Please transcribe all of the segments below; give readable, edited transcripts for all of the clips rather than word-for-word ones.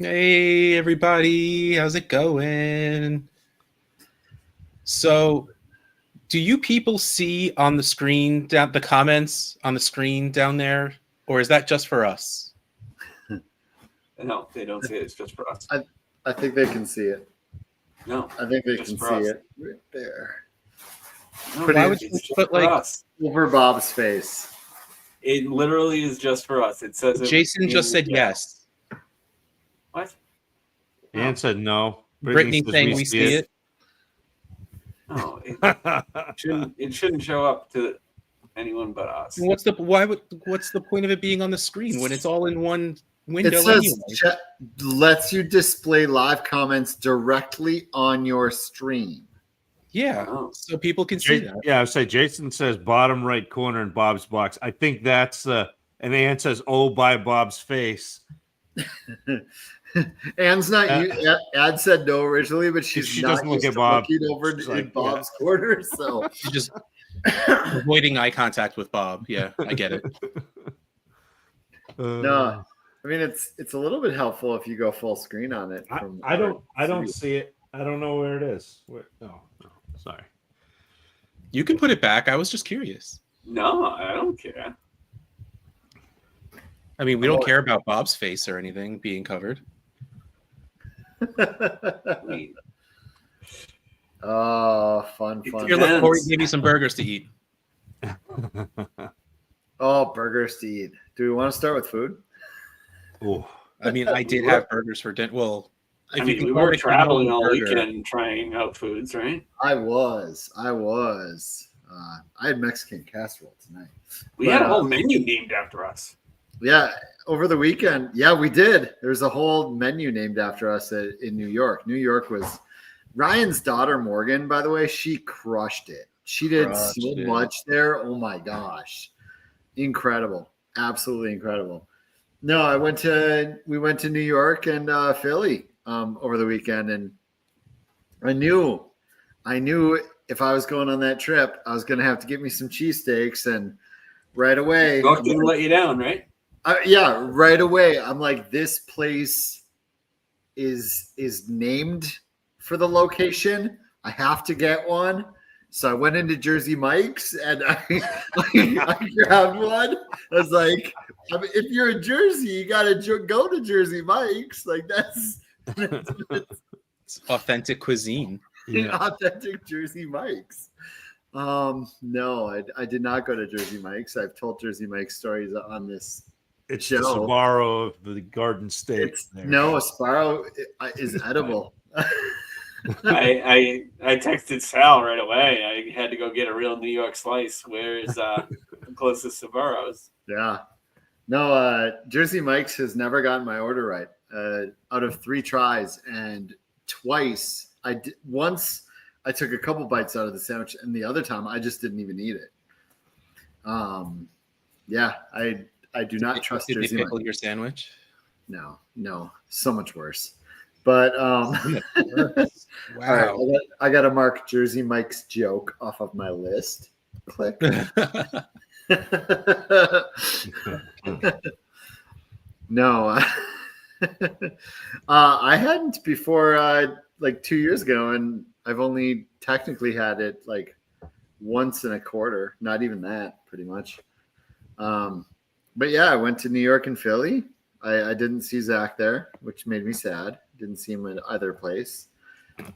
Hey, everybody. How's it going? So, do you people see on the screen down the comments on the screen down there, or is that just for us? No, they don't see it. It's just for us. I think they can see it. No, I think they just can for see us. it right there. No, Put Why it- would you it's just put for like us. Over Bob's face. It literally is just for us. It says it Jason just said yes? What? Ann said no. Brittany says saying we see it. No, it shouldn't show up to anyone but us. What's the point of it being on the screen when it's all in one window It says anyway? lets you display live comments directly on your stream. Yeah, Oh. so people can see that. Yeah, I would say Jason says bottom right corner in Bob's box. I think that's and Ann says, "Oh, by Bob's face." Anne's not you. Ad said no originally, but she She not doesn't look used at to Bob. looking over She's in like, Bob's corner. So You're just avoiding eye contact with Bob. Yeah, I get it. no, I mean it's a little bit helpful if you go full screen on it. I don't see it. I don't know where it is. No, sorry. You can put it back. I was just curious. No, I don't care. I mean, we don't care about Bob's face or anything being covered. I mean, Oh, fun. Here, look, Depends. Corey gave me some burgers to eat. Oh, burgers to eat. Do we want to start with food? Oh, I mean, I did have burgers for dinner. Well, if I you mean, can we call were it a traveling burger. all weekend trying out foods, right? I was. I had Mexican casserole tonight. We But, had a whole menu named after us. Yeah, over the weekend. Yeah, we did. There's a whole menu named after us in New York. New York was Ryan's daughter, Morgan, by the way, she crushed it. She did so much there. Oh my gosh. Incredible. Absolutely incredible. No, we went to New York and Philly over the weekend, and I knew if I was going on that trip, I was going to have to get me some cheesesteaks, and right away, York didn't let you down, right? yeah, right away, I'm like, this place is named for the location. I have to get one. So I went into Jersey Mike's and I grabbed one. I was like, I mean, if you're in Jersey, you got to go to Jersey Mike's. Like that's It's authentic cuisine. yeah. authentic Jersey Mike's. No, I did not go to Jersey Mike's. I've told Jersey Mike's stories on this. It's show. the Sbarro of the Garden State. No, Sparrow is edible. I texted Sal right away. I had to go get a real New York slice. Where's the closest Sbarro's? Yeah. No, Jersey Mike's has never gotten my order right. Out of 3 tries, and twice once I took a couple bites out of the sandwich, and the other time I just didn't even eat it. Yeah, I do not trust Did Jersey they pickle Mike's. your sandwich? No, so much worse. But Wow. all right, I got to mark Jersey Mike's joke off of my list. Click. No, I hadn't before like 2 years ago, and I've only technically had it like once in a quarter, not even that, pretty much. But yeah, I went to New York and Philly. I didn't see Zach there, which made me sad. Didn't see him at either place.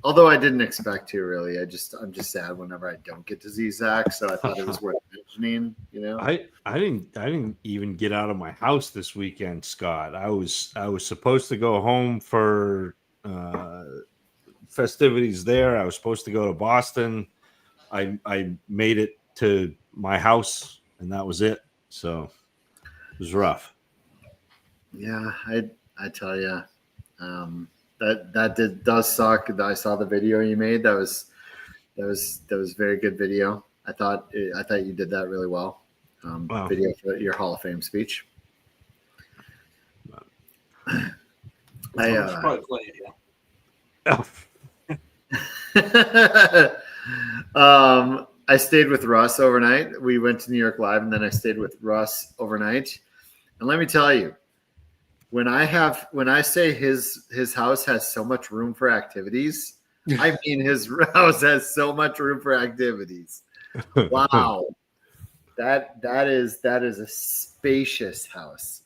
Although I didn't expect to, really. I'm just sad whenever I don't get to see Zach. So I thought it was worth mentioning. You know, I didn't even get out of my house this weekend, Scott. I was supposed to go home for festivities there. I was supposed to go to Boston. I made it to my house, and that was it. So it was rough. Yeah, I tell you, that does suck. I saw the video you made. That was very good video. I thought you did that really well. Wow. Video for your Hall of Fame speech. I'll probably play it, Oh, I stayed with Russ overnight. We went to New York Live, and then I stayed with Russ overnight. And let me tell you, when I say his house has so much room for activities, I mean his house has so much room for activities. Wow. That is a spacious house.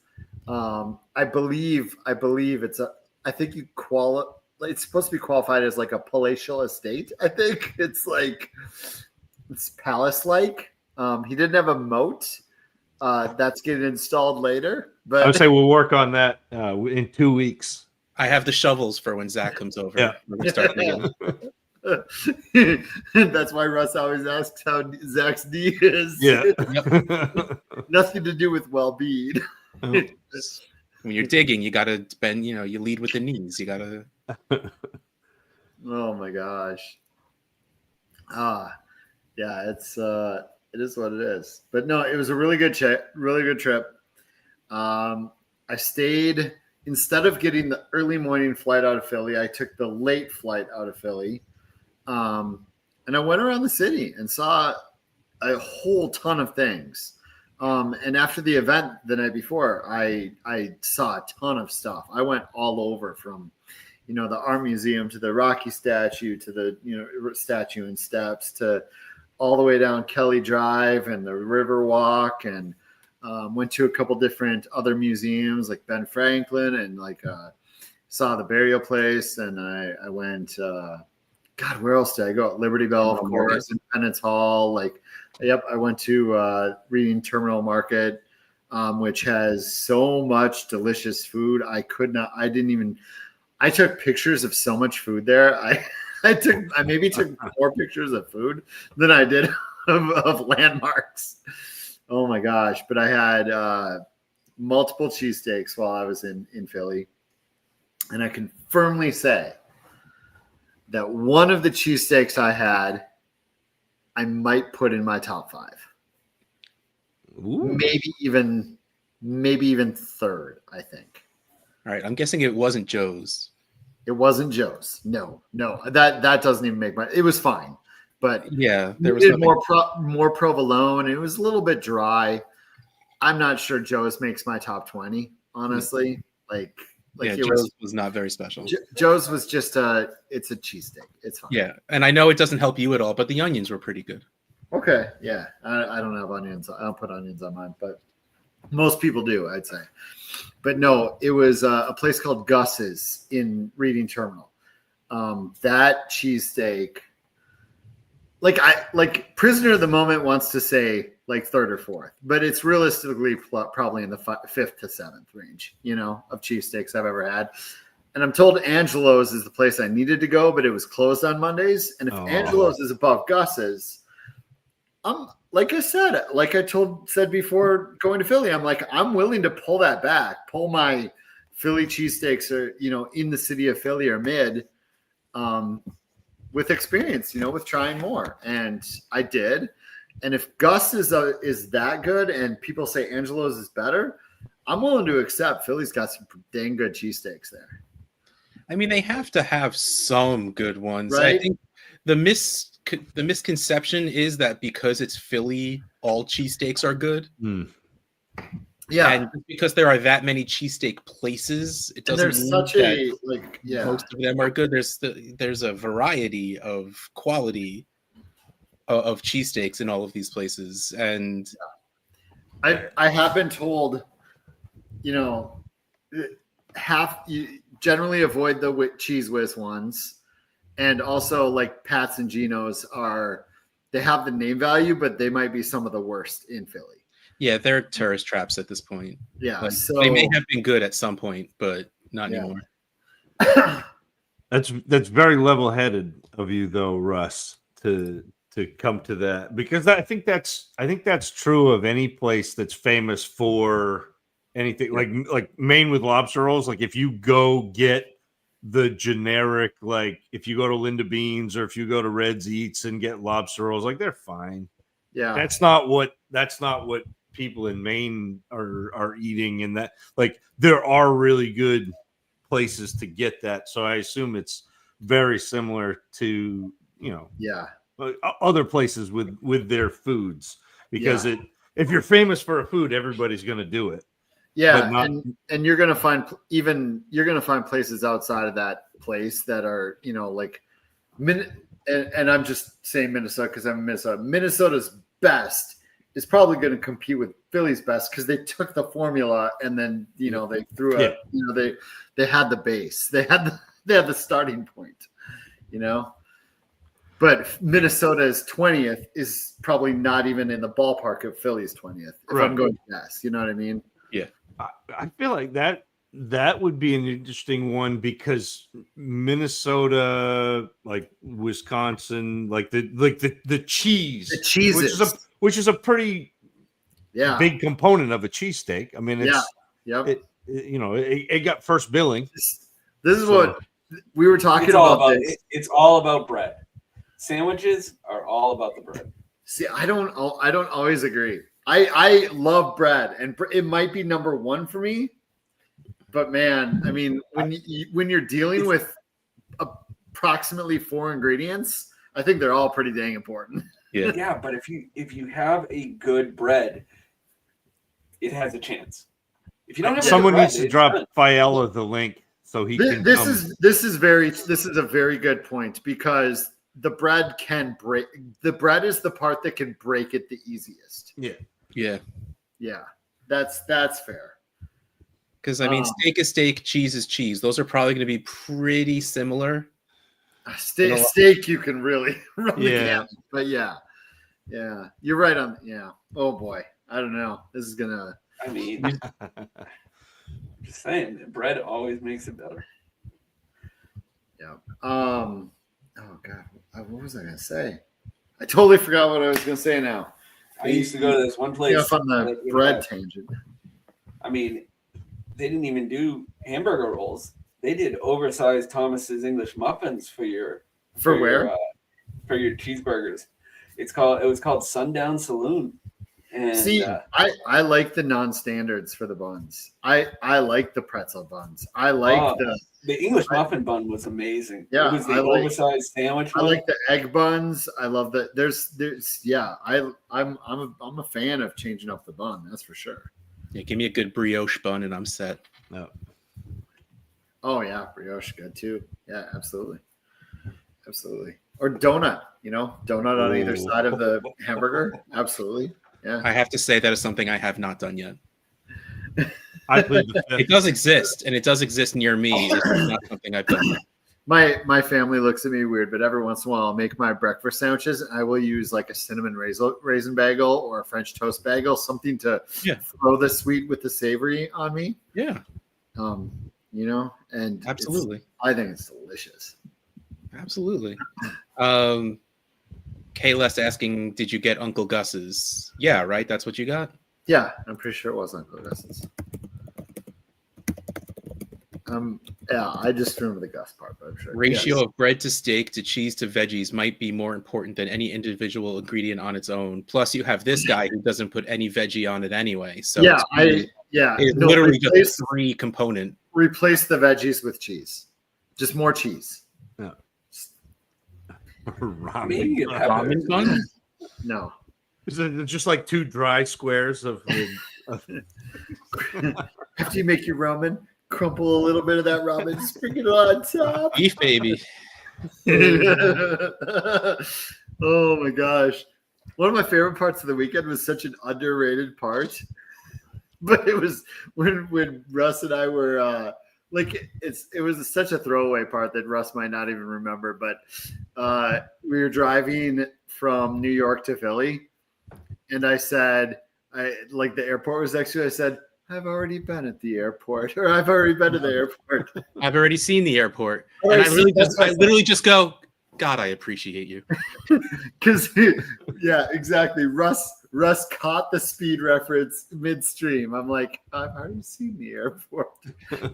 I believe it's I think it's supposed to be qualified as like a palatial estate. I think it's palace-like. He didn't have a moat. That's getting installed later. But I would say we'll work on that in 2 weeks. I have the shovels for when Zach comes over. Yeah. We're gonna start digging. That's why Russ always asks how Zach's knee is. Yeah. Nothing to do with well-being. When you're digging, you gotta bend. You lead with the knees. You gotta. Oh my gosh. Yeah, it is what it is. But no, it was a really good trip. I stayed, instead of getting the early morning flight out of Philly, I took the late flight out of Philly. And I went around the city and saw a whole ton of things. And after the event the night before, I saw a ton of stuff. I went all over, from the art museum to the Rocky statue to the statue and steps, to all the way down Kelly Drive and the River Walk, and went to a couple different other museums like Ben Franklin, and saw the burial place. And I went, God, where else did I go? Liberty Bell, of course, Independence Hall. I went to Reading Terminal Market, which has so much delicious food. I took pictures of so much food there. I maybe took more pictures of food than I did of landmarks. Oh my gosh. But I had multiple cheesesteaks while I was in Philly. And I can firmly say that one of the cheesesteaks I had, I might put in my top 5. Ooh. Maybe even third, I think. All right, I'm guessing it wasn't Joe's. It wasn't Joe's. No. That doesn't even make it was fine. But yeah, there was more provolone. It was a little bit dry. I'm not sure Joe's makes my top 20, honestly. Joe's was not very special. Joe's was just it's a cheesesteak. It's fine. Yeah, and I know it doesn't help you at all, but the onions were pretty good. Okay, yeah. I don't have onions. I don't put onions on mine, but most people do, I'd say. But no, it was a place called Gus's in Reading Terminal. That cheesesteak, Prisoner of the Moment wants to say third or fourth, but it's realistically probably in the 5th to 7th range, of cheesesteaks I've ever had. And I'm told Angelo's is the place I needed to go, but it was closed on Mondays. And if Angelo's is above Gus's, like I said before going to Philly, I'm willing to pull that back, pull my Philly cheesesteaks in the city of Philly or mid, with experience, with trying more. And I did. And if Gus is that good and people say Angelo's is better, I'm willing to accept Philly's got some dang good cheesesteaks there. I mean, they have to have some good ones. Right? I think the misconception is that because it's Philly, all cheesesteaks are good. Mm. Yeah. And because there are that many cheesesteak places, it doesn't mean that most of them are good. There's a variety of quality of cheesesteaks in all of these places. And I have been told, generally avoid the cheese whiz ones. And also Pat's and Geno's they have the name value, but they might be some of the worst in Philly. Yeah, they're tourist traps at this point. Yeah. So they may have been good at some point, but not anymore. That's very level-headed of you though, Russ, to come to that, because I think that's true of any place that's famous for anything, like Maine with lobster rolls. Like if you go get the generic, if you go to Linda Beans or if you go to Red's Eats and get lobster rolls, they're fine. Yeah, that's not what people in Maine are eating, and that there are really good places to get that. So I assume it's very similar to other places with their foods, because if you're famous for a food, everybody's going to do it. Yeah, and you're gonna find places outside of that place that are, you know, like and I'm just saying Minnesota because I'm in Minnesota. Minnesota's best is probably going to compete with Philly's best because they took the formula and then, you know, they threw a, you know, they had the base, they had the starting point, you know. But Minnesota's 20th is probably not even in the ballpark of Philly's 20th. If I'm going to guess, you know what I mean? Yeah, I feel like that would be an interesting one because Minnesota, like Wisconsin, like the cheese, which is a pretty big component of a cheesesteak. I mean, it's it got first billing. This is what we were talking about. It's all about bread. Sandwiches are all about the bread. See, I don't always agree. I love bread, and it might be number one for me. But man, I mean, when you're dealing with approximately 4 ingredients, I think they're all pretty dang important. Yeah, yeah. But if you have a good bread, it has a chance. If you don't have someone needs to drop Fiella the link so he can. This is a very good point because the bread can break. The bread is the part that can break it the easiest. Yeah. That's fair. Because I mean, steak is steak, cheese is cheese. Those are probably going to be pretty similar. Steak, you can really run the gamut. But yeah, you're right on. Yeah. Oh boy, I don't know. This is gonna. I mean, just saying, bread always makes it better. Yeah. Oh God, what was I gonna say? I totally forgot what I was gonna say now. I used to go to this one place. Off on the bread tangent. I mean, they didn't even do hamburger rolls. They did oversized Thomas's English muffins for your cheeseburgers. It was called Sundown Saloon. And, see, I like the non-standards for the buns. I like the pretzel buns. I like the English muffin bun was amazing. Yeah, it was the oversized sandwich. I like the egg buns. I love that. I'm a fan of changing up the bun. That's for sure. Yeah, give me a good brioche bun and I'm set. No. Oh yeah, brioche good too. Yeah, absolutely. Or donut. You know, donut on either side of the hamburger. Absolutely. Yeah. I have to say that is something I have not done yet. It does exist, and it does exist near me. It's not something I've done yet. My family looks at me weird, but every once in a while I'll make my breakfast sandwiches. And I will use like a cinnamon raisin bagel or a French toast bagel, something to throw the sweet with the savory on me. Yeah. You know, and absolutely. I think it's delicious. Absolutely. Kayless asking, did you get Uncle Gus's? Yeah, right? That's what you got? Yeah, I'm pretty sure it was Uncle Gus's. Yeah, I just remember the Gus part, but I'm sure. Ratio of bread to steak to cheese to veggies might be more important than any individual ingredient on its own. Plus, you have this guy who doesn't put any veggie on it anyway. So it's literally just a 3-component. Replace the veggies with cheese. Just more cheese. Yeah. Ramen bun? No. Is it just like 2 dry squares of after you make your ramen, crumple a little bit of that ramen, sprinkle it on top. Beef baby. Oh my gosh. One of my favorite parts of the weekend was such an underrated part. But it was when Russ and I were it was such a throwaway part that Russ might not even remember, but we were driving from New York to Philly, and I said, the airport was next to it. I said, I've already been at the airport, or I've already been to the airport. I've already seen the airport. And I literally just go, God, I appreciate you. Because, yeah, exactly. Russ caught the speed reference midstream. I'm like, I've already seen the airport.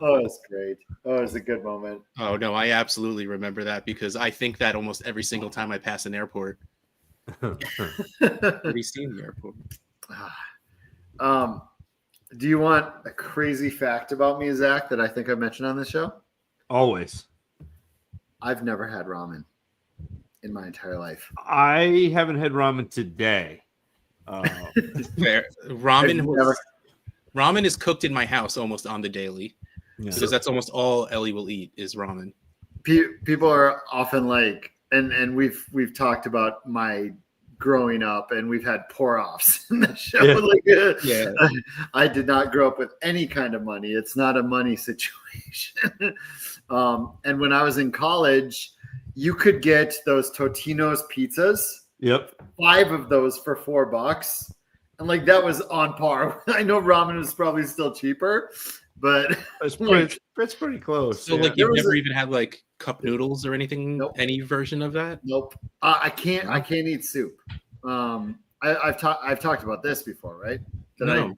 Oh, it's great. Oh, it's a good moment. Oh, no, I absolutely remember that because I think that almost every single time I pass an airport. Already seen the airport. Do you want a crazy fact about me, Zach, that I think I mentioned on this show? Always. I've never had ramen in my entire life. I haven't had ramen today. Fair. Ramen was Ramen is cooked in my house almost on the daily because that's almost all Ellie will eat is ramen. People are often like, and we've talked about my growing up, and we've had pour-offs in the show. I did not grow up with any kind of money. It's not a money situation. And when I was in college, you could get those Totino's pizzas. Yep. 5 of those for $4. And like that was on par. I know ramen was probably still cheaper, but it's pretty close. So like you've never even had like cup noodles or anything, any version of that? Nope. I can't eat soup. I've talked about this before, right? So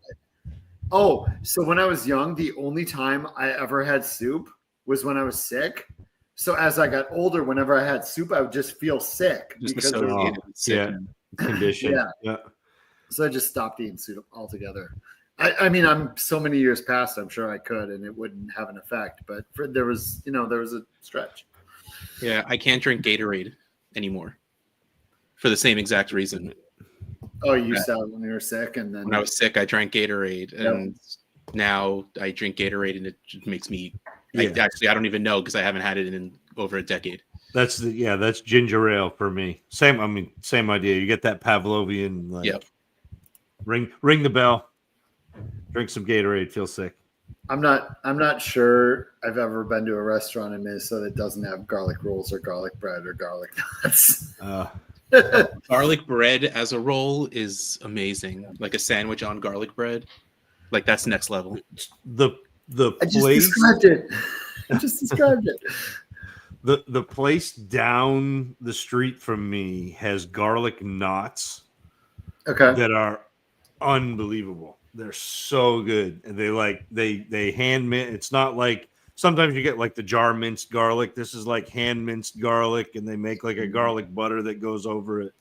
when I was young, the only time I ever had soup was when I was sick. So as I got older, whenever I had soup, I would just feel sick because condition. Yeah. So I just stopped eating soup altogether. I mean, I'm so many years past, I'm sure I could, and it wouldn't have an effect. But there was a stretch. Yeah, I can't drink Gatorade anymore for the same exact reason. Oh, you used to when you were sick, and then when I was sick, I drank Gatorade, and now I drink Gatorade, and it just makes me. I don't even know because I haven't had it in over a decade. That's ginger ale for me. Same idea. You get that Pavlovian ring the bell, drink some Gatorade, feel sick. I'm not sure I've ever been to a restaurant in Minnesota that doesn't have garlic rolls or garlic bread or garlic nuts. Garlic bread as a roll is amazing. Like a sandwich on garlic bread. Like that's next level. I just described it. The place down the street from me has garlic knots. Okay. That are unbelievable. They're so good. And they hand mint. It's not like sometimes you get like the jar minced garlic. This is like hand minced garlic, and they make like a garlic butter that goes over it.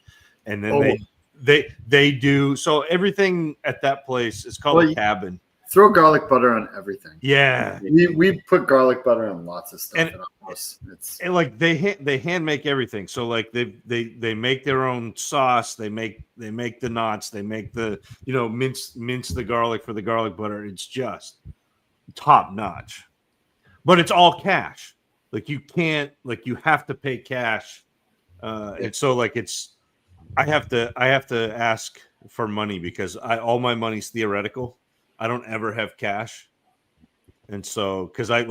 And then they do so everything at that place is called a cabin. Throw garlic butter on everything. Yeah, we put garlic butter on lots of stuff. And like they hand make everything. So like they make their own sauce. They make the knots. They make the mince the garlic for the garlic butter. It's just top notch. But it's all cash. Like you have to pay cash. And so like I have to ask for money because all my money's theoretical. I don't ever have cash. And so, because I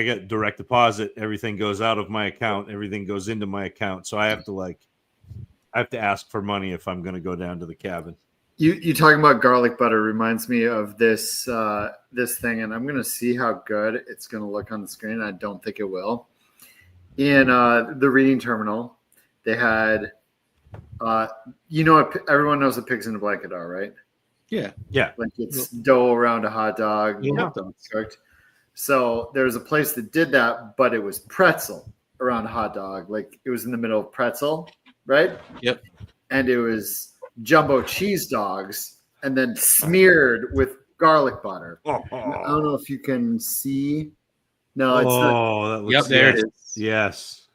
get direct deposit, everything goes out of my account, everything goes into my account. So I have to ask for money if I'm going to go down to the cabin. You talking about garlic butter reminds me of this thing, and I'm going to see how good it's going to look on the screen. I don't think it will. In the reading terminal, they had, everyone knows what pigs in a blanket are, right? Yeah. Like it's dough around a hot dog. Yeah. Correct. So there's a place that did that, but it was pretzel around a hot dog. Like it was in the middle of pretzel, right? Yep. And it was jumbo cheese dogs and then smeared with garlic butter. I don't know if you can see. No, it's not. Oh, that looks there it is. Yes.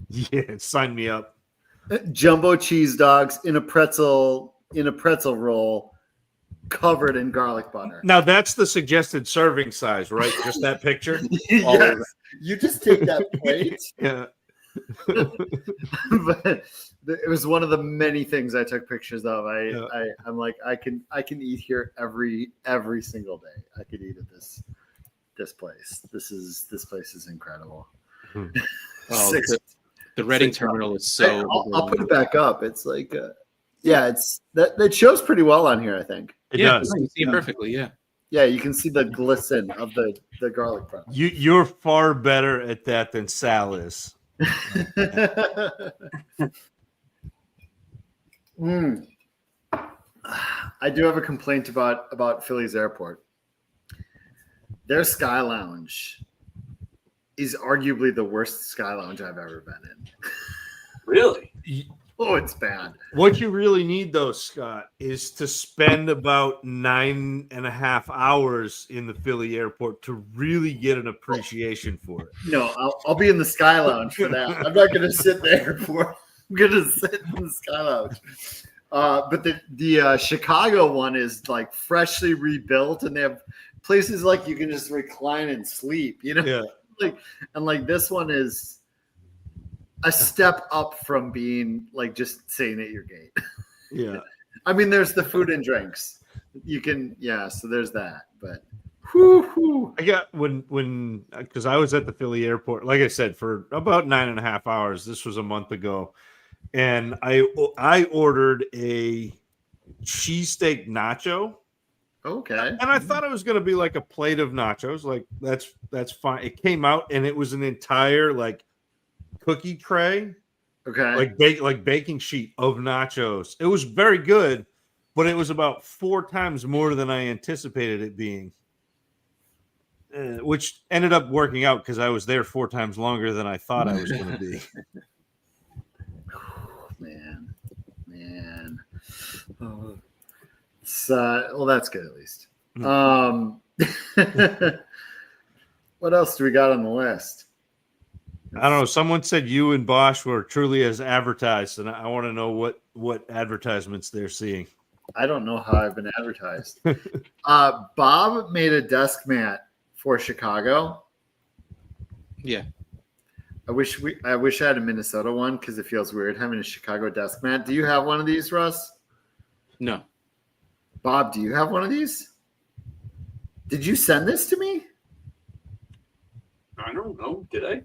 Yeah, sign me up. Jumbo cheese dogs in a pretzel roll covered in garlic butter. Now that's the suggested serving size, right? Just that picture. Yes. You just take that plate. Yeah. But it was one of the many things I took pictures of. I'm like, I can eat here every single day. I could eat at this place. This place is incredible. The Reading terminal is so. I'll put it back up. It's like, it's that shows pretty well on here. I think it does. You see it perfectly. Yeah. Yeah, you can see the glisten of the garlic butter. You're far better at that than Sal is. I do have a complaint about Philly's airport. Their Sky Lounge is arguably the worst Sky Lounge I've ever been in. Really? Oh, it's bad. What you really need, though, Scott, is to spend about 9.5 hours in the Philly airport to really get an appreciation for it. No, I'll be in the Sky Lounge for that. I'm not going to sit there I'm going to sit in the Sky Lounge. But the Chicago one is like freshly rebuilt, and they have places like you can just recline and sleep. Yeah. Like this one is a step up from being like just staying at your gate. Yeah. I mean, there's the food and drinks. You can, so there's that. But whoo. I got when because I was at the Philly airport, like I said, for about 9.5 hours. This was a month ago, and I ordered a cheesesteak nacho. Okay. And I thought it was going to be like a plate of nachos. Like that's fine. It came out and it was an entire like cookie tray. Okay. Like baking sheet of nachos. It was very good, but it was about 4 times more than I anticipated it being. Which ended up working out because I was there 4 times longer than I thought I was going to be. Man. Oh. Well, that's good at least. What else do we got on the list? I don't know. Someone said you and Bosch were truly as advertised, and I want to know what advertisements they're seeing. I don't know how I've been advertised. Bob made a desk mat for Chicago. Yeah. I wish I had a Minnesota one because it feels weird having a Chicago desk mat. Do you have one of these, Russ? No. Bob, do you have one of these? Did you send this to me? I don't know. Did I?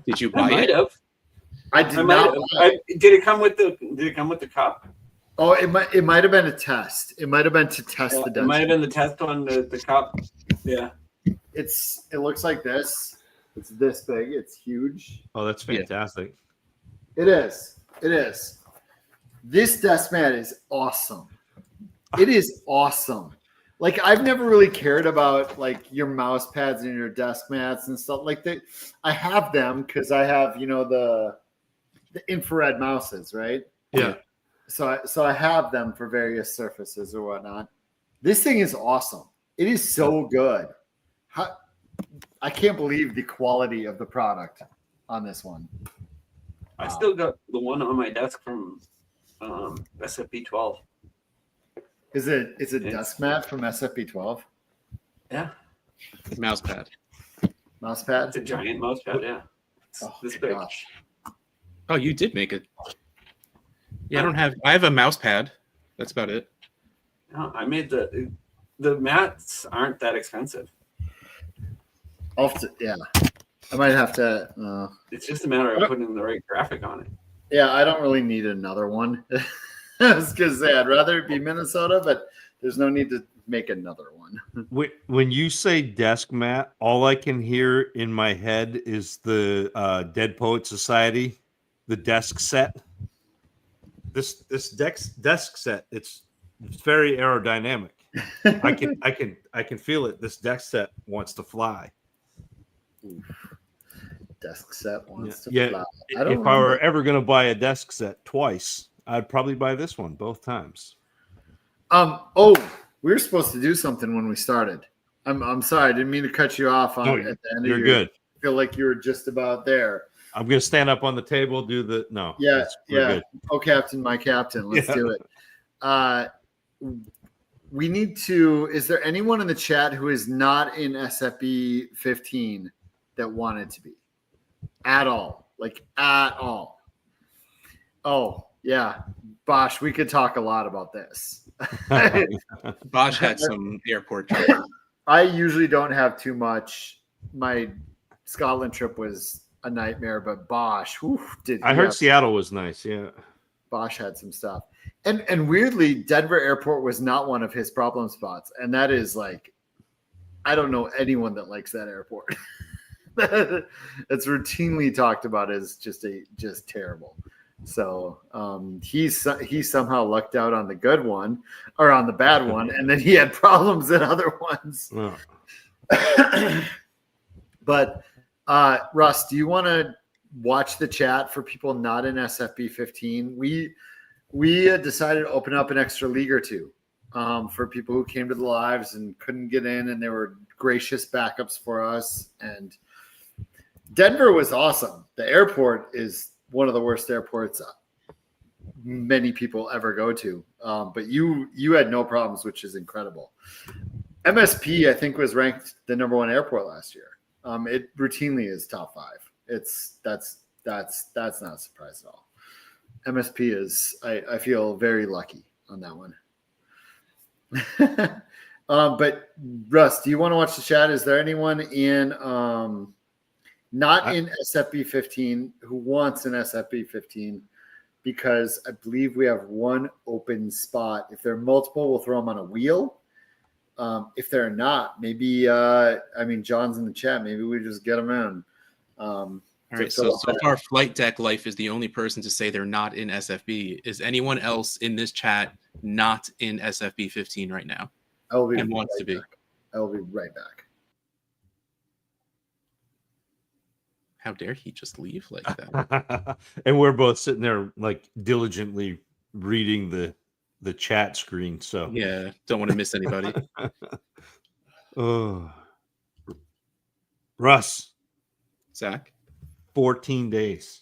Did you buy it? I did not. Did it come with the cup? Oh, it might have been a test. It might have been to test the desk. It might have been the test on the cup. Yeah. It looks like this. It's this big. It's huge. Oh, that's fantastic. Yeah. It is. This desk mat is awesome. It is awesome. Like, I've never really cared about like your mouse pads and your desk mats and stuff like that. I have them because I have, the infrared mouses, right? Yeah. So I have them for various surfaces or whatnot. This thing is awesome. It is so good. I can't believe the quality of the product on this one. I still got the one on my desk from SFP12. It's a desk mat from SFP12? Yeah. Mouse pad? It's a giant mouse pad, yeah. This big. Gosh. Oh, you did make it. Yeah, I have a mouse pad. That's about it. No, I made the mats aren't that expensive. I might have to. It's just a matter of putting the right graphic on it. Yeah, I don't really need another one. I was going to say I'd rather it be Minnesota, but there's no need to make another one. When you say desk mat, all I can hear in my head is the Dead Poet Society, the desk set. This desk set, it's very aerodynamic. I can feel it. This desk set wants to fly. Desk set wants to fly. If I were ever going to buy a desk set twice, I'd probably buy this one both times. We were supposed to do something when we started. I'm sorry, I didn't mean to cut you off at the end. You're good. I feel like you were just about there. I'm going to stand up on the table, do the no. Yeah. Good. Oh, Captain, my captain. Let's do it. We need to. Is there anyone in the chat who is not in SFB 15 that wanted to be at all? Like at all? Oh, yeah. Bosch, we could talk a lot about this. Bosch had some airport trouble. I usually don't have too much. My Scotland trip was a nightmare, but Bosch, I heard Seattle was nice. Yeah. Bosch had some stuff. And weirdly, Denver Airport was not one of his problem spots. And that is like, I don't know anyone that likes that airport. It's routinely talked about as just terrible. So he somehow lucked out on the good one or on the bad one, and then he had problems at other ones. Oh. But Russ, do you want to watch the chat for people not in SFB 15? We decided to open up an extra league or two for people who came to the lives and couldn't get in, and they were gracious backups for us. And Denver was awesome. The airport is one of the worst airports many people ever go to. But you had no problems, which is incredible. MSP, I think, was ranked the number 1 airport last year. It routinely is top 5. That's not a surprise at all. MSP is, I feel very lucky on that one. But Russ, do you want to watch the chat? Is there anyone in not in SFB 15 who wants an SFB 15? Because I believe we have one open spot. If there are multiple, we'll throw them on a wheel. If they're not, maybe John's in the chat. Maybe we just get them in. All right. So far, Flight Deck Life is the only person to say they're not in SFB. Is anyone else in this chat not in SFB 15 right now? I will be and wants to be. I will be right back. How dare he just leave like that? And we're both sitting there like diligently reading the chat screen. So yeah, don't want to miss anybody. Russ, Zach, 14 days.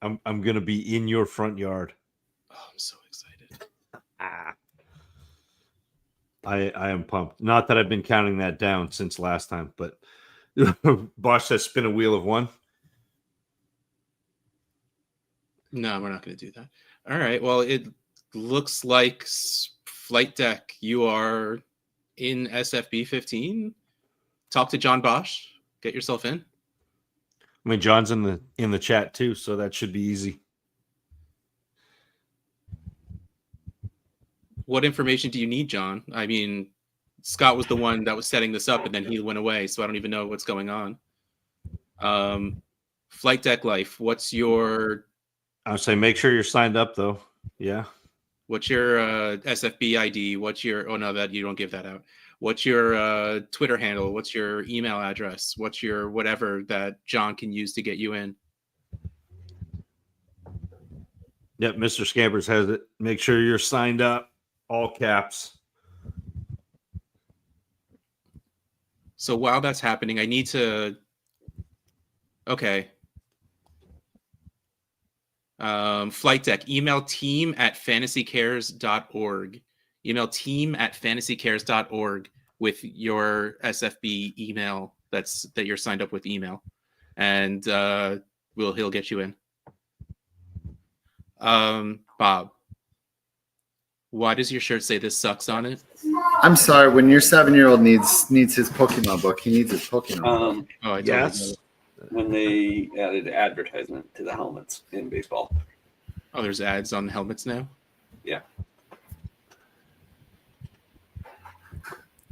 I'm gonna be in your front yard. Oh, I'm so excited. I am pumped. Not that I've been counting that down since last time, but Bosch says spin a wheel of one. No, we're not going to do that. All right. Well, it looks like Flight Deck, you are in SFB 15. Talk to John Bosch. Get yourself in. I mean, John's in the chat too, so that should be easy. What information do you need, John? I mean, Scott was the one that was setting this up, and then he went away, so I don't even know what's going on. Flight Deck Life, what's your... I would say make sure you're signed up, though. Yeah. What's your SFB ID? What's your... Oh, no, that you don't give that out. What's your Twitter handle? What's your email address? What's your whatever that John can use to get you in? Yep, Mr. Scabbers has it. Make sure you're signed up. All caps. So while that's happening, I need to... Okay. Flight Deck, email team@fantasycares.org. Email team@fantasycares.org with your SFB email that you're signed up with email. And he'll get you in. Bob, why does your shirt say "this sucks" on it? I'm sorry. When your 7-year-old needs his Pokemon book, he needs his Pokemon book. Oh, I yes. When they added advertisement to the helmets in baseball. Oh, there's ads on helmets now? Yeah.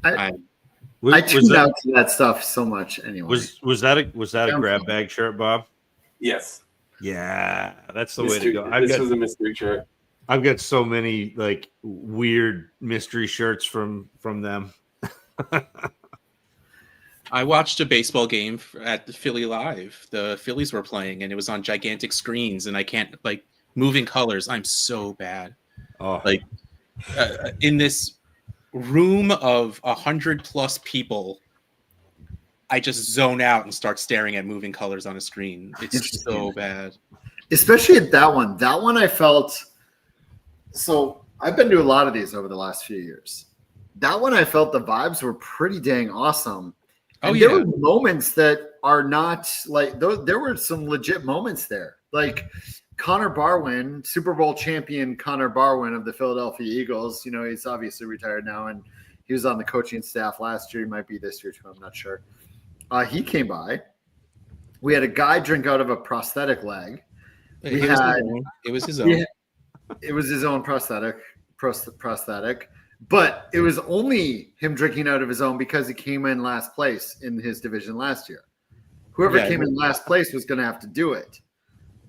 I tuned out to that stuff so much anyway. Was that a grab bag shirt, Bob? Yes. Yeah, that's the way to go. This was a mystery shirt. I've got so many like weird mystery shirts from them. I watched a baseball game at the Philly Live. The Phillies were playing, and it was on gigantic screens, and I can't, like, moving colors. I'm so bad. Oh, like in this room of 100+ people, I just zone out and start staring at moving colors on a screen. It's so bad. Especially at that one. That one I felt. So I've been to a lot of these over the last few years. That one I felt the vibes were pretty dang awesome. And there were moments that are not like those. There were some legit moments there. Like Connor Barwin, Super Bowl champion Connor Barwin of the Philadelphia Eagles. You know, he's obviously retired now, and he was on the coaching staff last year. He might be this year too. I'm not sure. He came by. We had a guy drink out of a prosthetic leg. It was his own. It was his own prosthetic, but it was only him drinking out of his own because he came in last place in his division last year. Whoever came in last place was going to have to do it.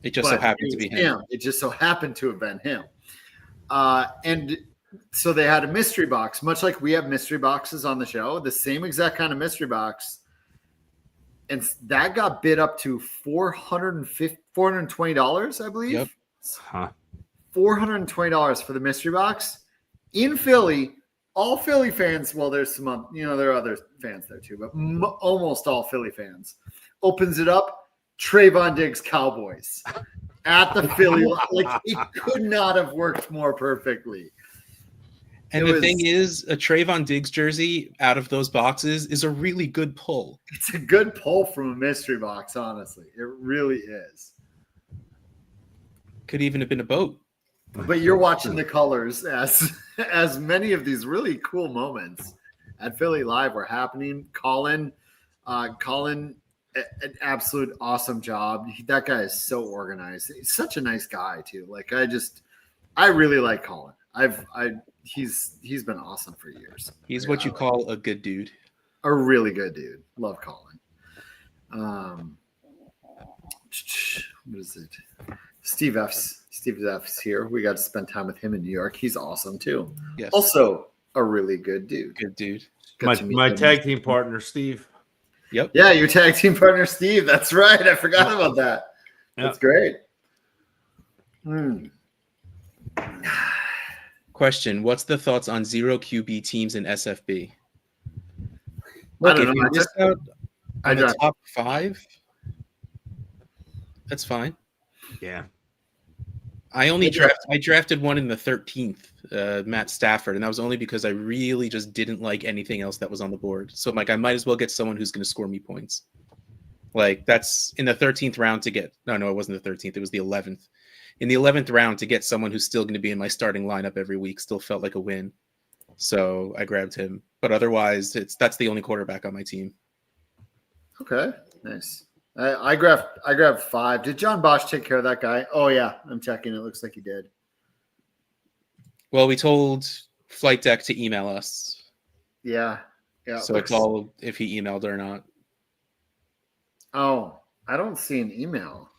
It just so happened to be him. It just so happened to have been him. And so they had a mystery box, much like we have mystery boxes on the show, the same exact kind of mystery box. And that got bid up to $420, I believe. Yep. Huh. $420 for the mystery box in Philly. All Philly fans, well, there's some, there are other fans there too, but almost all Philly fans opens it up. Trayvon Diggs Cowboys. at the Philly. Like it could not have worked more perfectly. And the thing is, a Trayvon Diggs jersey out of those boxes is a really good pull. It's a good pull from a mystery box, honestly. It really is. Could even have been a boat. But you're watching the colors as many of these really cool moments at Philly Live were happening. Colin, an absolute awesome job. That guy is so organized. He's such a nice guy too. Like I really like Colin. He's been awesome for years. He's what you call a good dude. A really good dude. Love Colin. What is it? Steve F's here. We got to spend time with him in New York. He's awesome too. Yes. Also a really good dude. Good dude. My tag team partner, Steve. Yep. Yeah, your tag team partner, Steve. That's right. I forgot about that. Yep. That's great. Question: what's the thoughts on 0 QB teams in SFB? Look, if you missed out on the top 5, that's fine. Yeah. I drafted one in the 13th, Matt Stafford, and that was only because I really just didn't like anything else that was on the board. So I'm like, I might as well get someone who's going to score me points. Like that's in the 13th round to get. No, it wasn't the 13th. It was the 11th. In the 11th round to get someone who's still going to be in my starting lineup every week still felt like a win. So I grabbed him. But otherwise, that's the only quarterback on my team. Okay, nice. I grabbed 5. Did John Bosch take care of that guy? Oh yeah, I'm checking. It looks like he did. Well, we told Flight Deck to email us. Yeah. So it's all if he emailed or not. Oh, I don't see an email.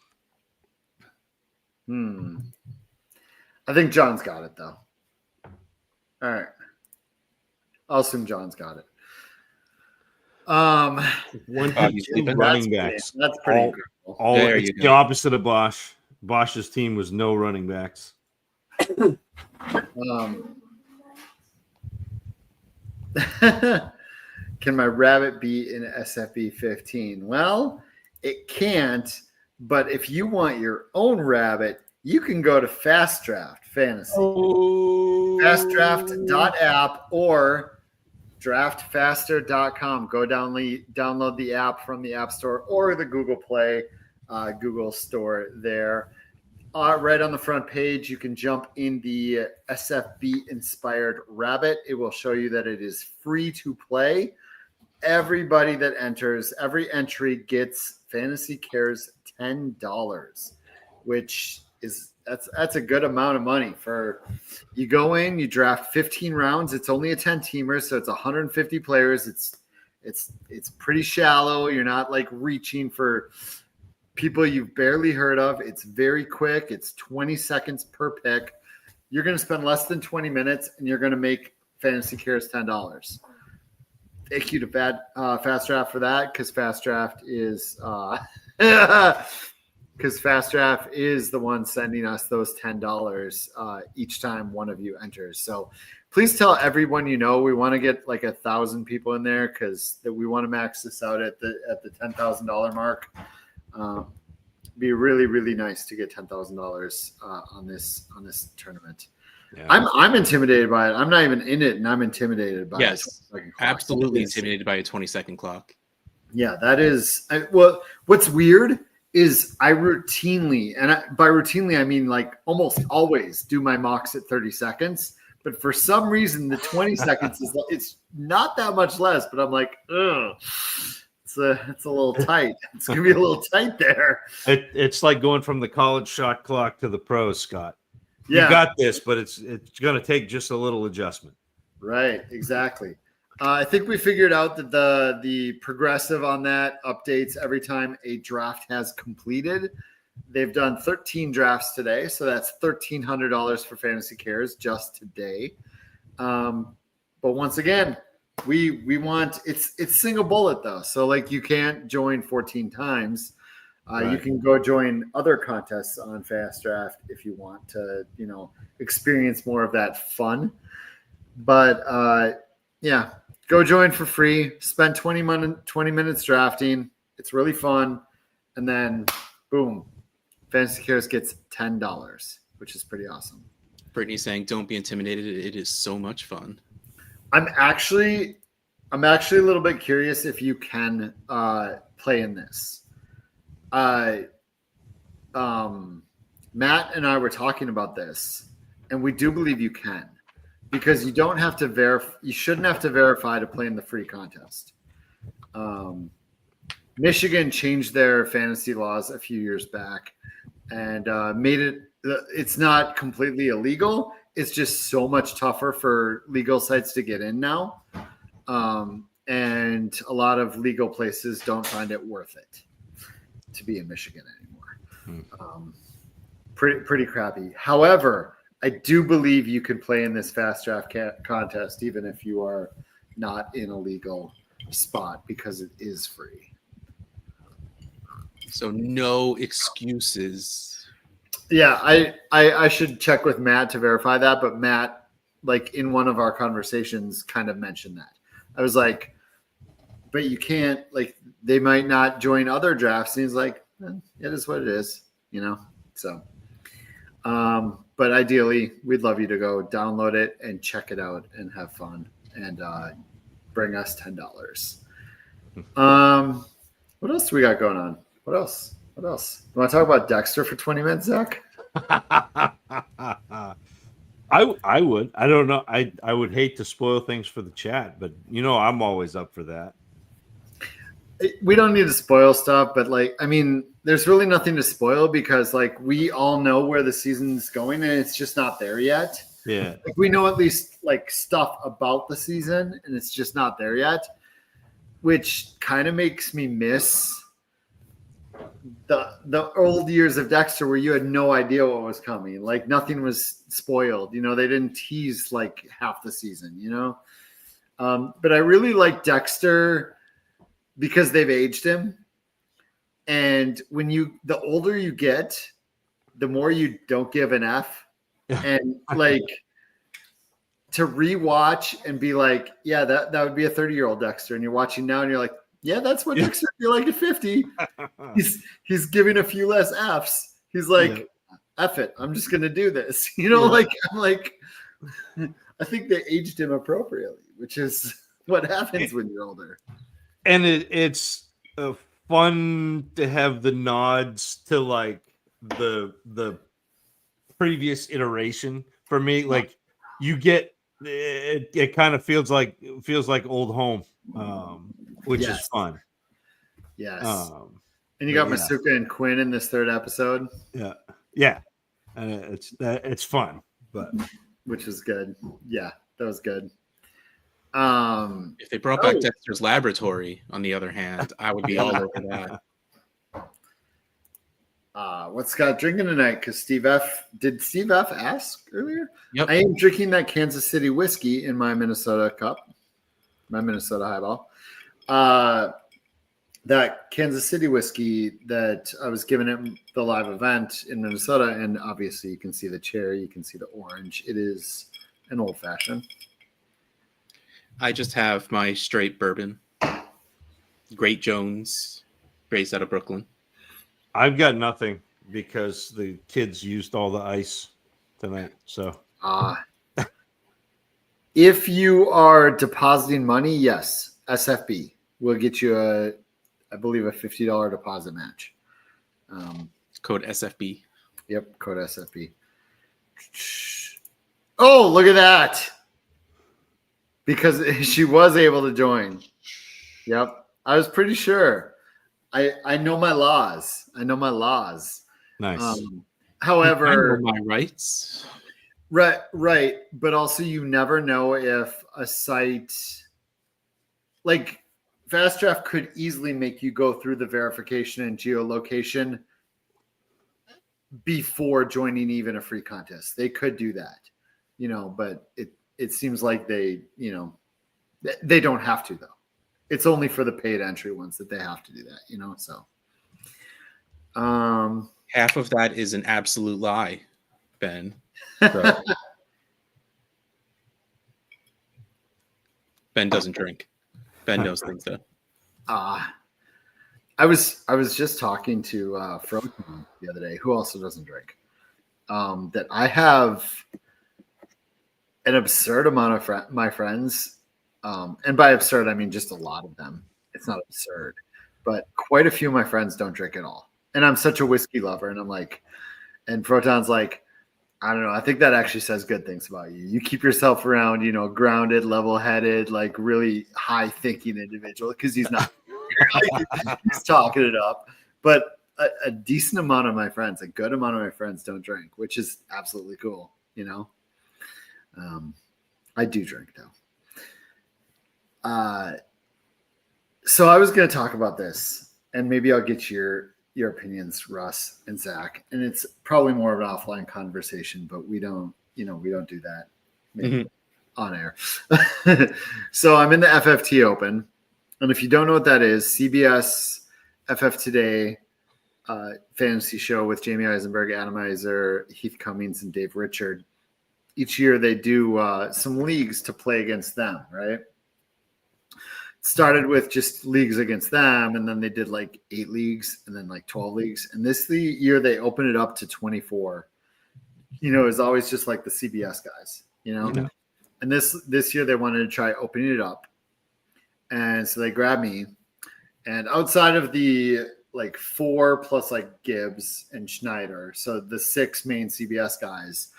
I think John's got it though. All right. I'll assume John's got it. 1 running backs. That's pretty incredible. It's the opposite of Bosch. Bosch's team was no running backs. Can my rabbit be in SFB 15? Well, it can't, but if you want your own rabbit, you can go to Fast Draft Fantasy. Fastdraft.app or draftfaster.com. Go download the app from the App Store or the Google Play, Google Store there. Right on the front page, you can jump in the SFB Inspired Rabbit. It will show you that it is free to play. Everybody that enters, every entry gets Fantasy Cares $10, which is that's a good amount of money. For you go in, you draft 15 rounds. It's only a 10-teamer, so it's 150 players. It's pretty shallow. You're not like reaching for people you've barely heard of. It's very quick. It's 20 seconds per pick. You're going to spend less than 20 minutes, and you're going to make Fantasy Cares $10. Thank you to Fast Draft for that, because Fast Draft is the one sending us those $10 each time one of you enters. So please tell everyone you know. We want to get like 1,000 people in there because we want to max this out at the $10,000 mark. Be really, really nice to get $10,000 on this tournament. Yeah. I'm intimidated by it. I'm not even in it, and I'm intimidated by it. Yes, absolutely intimidated by a 20-second clock. Yeah, that is. What's weird is I routinely, by routinely I mean like almost always, do my mocks at 30 seconds. But for some reason, the 20 seconds it's not that much less. But I'm like, ugh. It's a little tight. It's gonna be a little tight there. It's like going from the college shot clock to the pros, Scott. Yeah. You got this, but it's gonna take just a little adjustment. Right, exactly. I think we figured out that the progressive on that updates every time a draft has completed. They've done 13 drafts today, so that's $1,300 for Fantasy Cares just today. But once again, we want it's single bullet though, so like you can't join 14 times. Right. You can go join other contests on Fast Draft if you want to, experience more of that fun. But yeah, go join for free. Spend 20 minutes drafting. It's really fun, and then boom, Fantasy Cares gets $10, which is pretty awesome. Brittany's saying, "Don't be intimidated. It is so much fun." I'm actually a little bit curious if you can play in this. Matt and I were talking about this, and we do believe you can, because you don't have to verify. You shouldn't have to verify to play in the free contest. Michigan changed their fantasy laws a few years back and made it. It's not completely illegal. It's just so much tougher for legal sites to get in now, and a lot of legal places don't find it worth it to be in Michigan anymore. Pretty crappy. However, I do believe you can play in this fast draft contest even if you are not in a legal spot, because it is free. So no excuses. Yeah, I should check with Matt to verify that, but Matt, like in one of our conversations, kind of mentioned that. I was like, but you can't, like, they might not join other drafts. And he's like, it is what it is, you know? So, but ideally, we'd love you to go download it and check it out and have fun and bring us $10. What else do we got going on? What else? You want to talk about Dexter for 20 minutes, Zach? I would. I don't know. I would hate to spoil things for the chat, but I'm always up for that. We don't need to spoil stuff, but there's really nothing to spoil because we all know where the season's going and it's just not there yet. Yeah. We know at least stuff about the season and it's just not there yet, which kind of makes me miss the old years of Dexter where you had no idea what was coming. Nothing was spoiled. They didn't tease half the season, but I really like Dexter because they've aged him. And the older you get, the more you don't give an F. And to rewatch and be like, yeah, that would be a 30-year-old Dexter. And you're watching now and you're like, yeah, that's what Dexter would be like at 50. He's giving a few less Fs. He's like, F it. I'm just going to do this. I think they aged him appropriately, which is what happens when you're older. And it's fun to have the nods to the previous iteration. For me, you get it kind of feels like old home, which is fun. Yes. And you got Masuka and Quinn in this third episode. Yeah, it's fun, but which is good. Yeah, that was good. If they brought back Dexter's Laboratory, on the other hand, I would be all over that. What's Scott drinking tonight? Because Steve F. ask earlier? Yep. I am drinking that Kansas City whiskey in my Minnesota cup, my Minnesota highball. That Kansas City whiskey that I was given at the live event in Minnesota, and obviously you can see the cherry, you can see the orange. It is an old fashioned. I just have my straight bourbon. Great Jones, based out of Brooklyn. I've got nothing because the kids used all the ice tonight. So, if you are depositing money, yes, SFB will get you I believe a $50 deposit match. Code SFB. Yep, code SFB. Oh, look at that! Because she was able to join. Yep, I was pretty sure. I know my laws. Nice. However, I know my rights. Right. But also you never know if a site Fast Draft could easily make you go through the verification and geolocation before joining even a free contest. They could do that, but it seems like they don't have to though. It's only for the paid entry ones that they have to do that, so. Half of that is an absolute lie, Ben. So. Ben doesn't drink. Ben knows things though. I was just talking to Frozen the other day, who also doesn't drink. That I have an absurd amount of my friends, and by absurd I mean just a lot of them. It's not absurd, but quite a few of my friends don't drink at all. And I'm such a whiskey lover, and I'm like, and Proton's like, I don't know. I think that actually says good things about you. You keep yourself around, grounded, level-headed, like really high-thinking individual, because he's not. He's talking it up. But a decent amount of my friends, a good amount of my friends don't drink, which is absolutely cool, I do drink, though. So I was going to talk about this, and maybe I'll get your opinions, Russ and Zach. And it's probably more of an offline conversation, but we don't do that on air. So I'm in the FFT Open. And if you don't know what that is, CBS FF Today fantasy show with Jamie Eisenberg, Adam Iser, Heath Cummings, and Dave Richard. Each year they do some leagues to play against them, right? Started with just leagues against them, and then they did like 8 leagues and then like 12 leagues. And this year they opened it up to 24. It's always just like the CBS guys, And this year they wanted to try opening it up. And so they grabbed me. And outside of the like 4 plus like Gibbs and Schneider, so the 6 main CBS guys,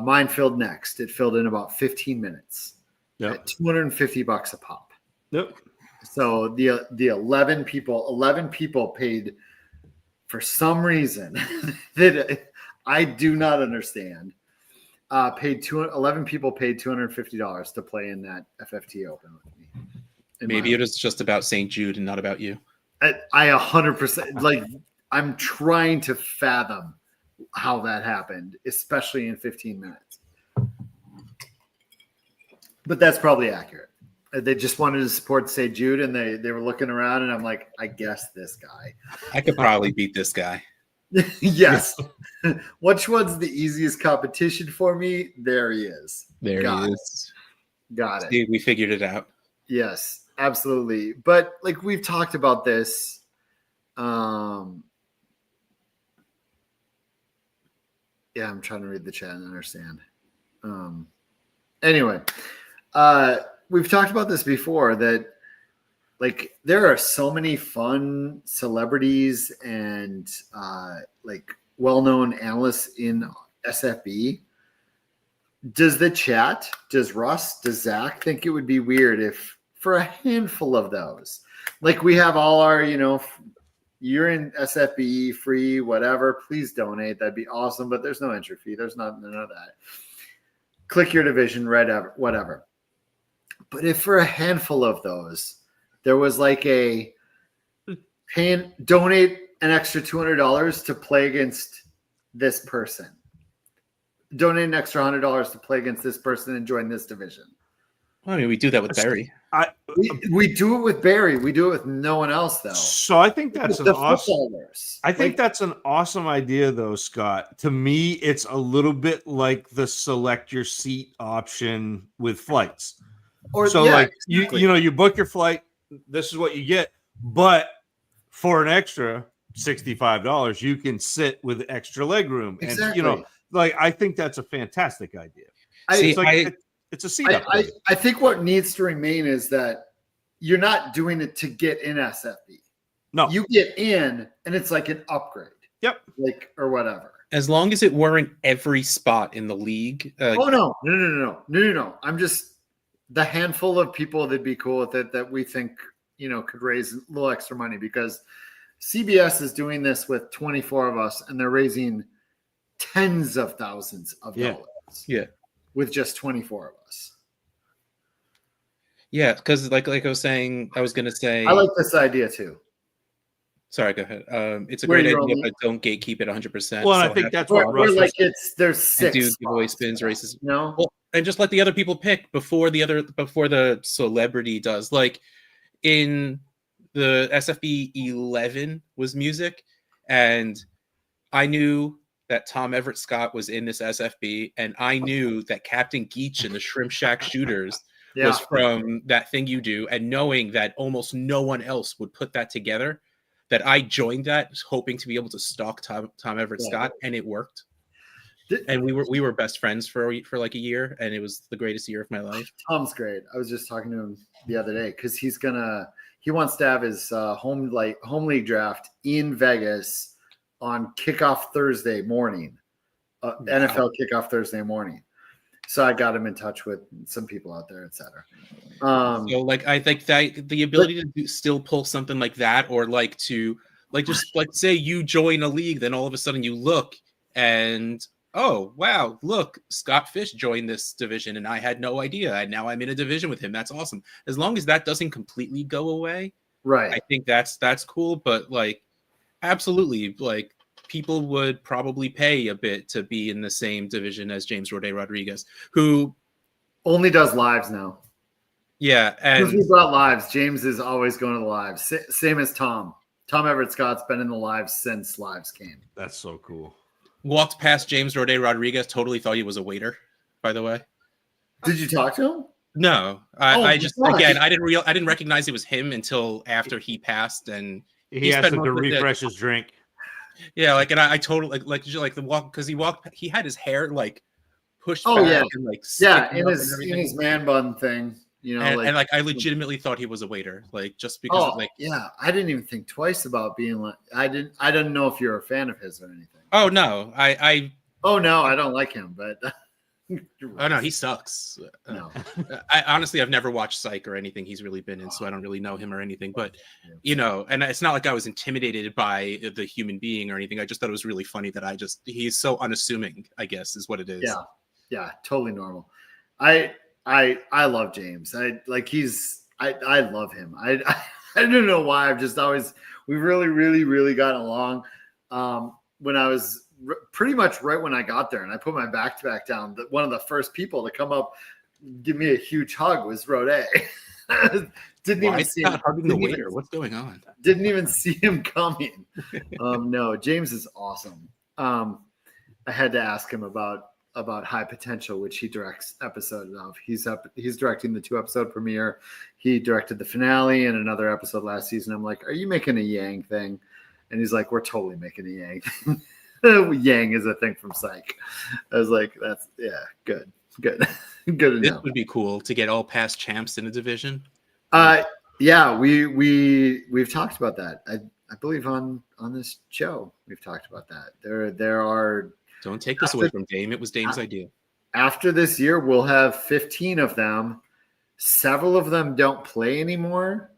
mine filled next. It filled in about 15 minutes at $250 a pop. Yep. So the 11 people paid for some reason that I do not understand. 11 people paid $250 to play in that FFT Open with me. Maybe it is just about St. Jude and not about you. I 100% like. I'm trying to fathom how that happened, especially in 15 minutes. But that's probably accurate. They just wanted to support St. Jude, and they were looking around, and I'm like, I guess this guy. I could probably beat this guy. Yes. Which one's the easiest competition for me? There he is. There he is. Got it. See, we figured it out. Yes, absolutely. But like we've talked about this. Yeah, I'm trying to read the chat and understand. Anyway, we've talked about this before, that like there are so many fun celebrities and like well-known analysts in SFB. Does Russ, does Zach think it would be weird if for a handful of those, like we have all our, you're in SFB free, whatever, please donate. That'd be awesome. But there's no entry fee. There's none of that. Click your division, whatever. But if for a handful of those, there was like donate an extra $200 to play against this person. Donate an extra $100 to play against this person and join this division. Well, I mean, we do that with Barry. We do it with Barry. We do it with no one else, though. So I think that's an awesome. I think that's an awesome idea, though, Scott. To me, it's a little bit like the select your seat option with flights. Exactly. You book your flight. This is what you get, but for an extra $65, you can sit with extra leg room. Exactly. And I think that's a fantastic idea. It's a seat. I think what needs to remain is that you're not doing it to get in SFB. No, you get in, and it's like an upgrade. Yep. Like or whatever. As long as it weren't every spot in the league. No. I'm just the handful of people that'd be cool with it that we think could raise a little extra money, because CBS is doing this with 24 of us, and they're raising tens of thousands of dollars. Yeah. With just 24 of us. Yeah, because like I was saying, I was going to say. I like this idea too. Sorry, go ahead. It's a great idea, but don't gatekeep it 100%. Well, I think that's what Russ like there's 6 do giveaway spins, races. No, well, and just let the other people pick before the celebrity does. Like in the SFB 11 was music, and I knew that Tom Everett Scott was in this SFB, and I knew that Captain Geach and the Shrimp Shack Shooters was from That Thing You Do, and knowing that almost no one else would put that together, that I joined that hoping to be able to stalk Tom Everett Scott, and it worked. And we were best friends for like a year, and it was the greatest year of my life. Tom's great. I was just talking to him the other day because he wants to have his home league draft in Vegas on kickoff Thursday morning, NFL kickoff Thursday morning. So I got him in touch with some people out there, etc. So like I think that the ability to still pull something like that, or like to just say you join a league, then all of a sudden you look and oh wow, look, Scott Fish joined this division and I had no idea, and now I'm in a division with him. That's awesome. As long as that doesn't completely go away, right? I think that's cool. But like, absolutely, like people would probably pay a bit to be in the same division as James Rodriguez, who only does lives now. Yeah, and because we brought lives, James is always going to the lives. Same as Tom. Tom Everett Scott's been in the lives since lives came. That's so cool. Walked past James Rodriguez, totally thought he was a waiter, by the way. Did you talk to him? No, I just again I didn't recognize it was him until after he passed, and he asked him to refresh his drink. Yeah, like, and I totally like the walk, because he had his hair like pushed back and like in his man bun thing, you know, and like I legitimately thought he was a waiter, like just because I didn't even think twice about being like I didn't know if you're a fan of his or anything. Oh no, I don't like him, but oh no, he sucks. No. I've never watched Psych or anything he's really been in, so I don't really know him or anything. But you know, and it's not like I was intimidated by the human being or anything. I just thought it was really funny that he's so unassuming, I guess, is what it is. Yeah, totally normal. I love James. I love him. I don't know why. I've just always we really got along. When I was pretty much right when I got there and I put my backpack down, one of the first people to come up, give me a huge hug was Rode. Didn't even see him hugging the waiter. What's going on? Didn't even see him coming. No, James is awesome. I had to ask him about High Potential, which he directs episodes of. He's directing the 2-episode premiere. He directed the finale and another episode last season. I'm like, are you making a Yang thing? And he's like, we're totally making a Yang thing. Yang is a thing from Psych. I was like, that's good enough. This would be cool to get all past champs in a division. We've talked about that. I believe on this show we've talked about that. There are. Don't take this away from Dame. It was Dame's idea. After this year, we'll have 15 of them. Several of them don't play anymore.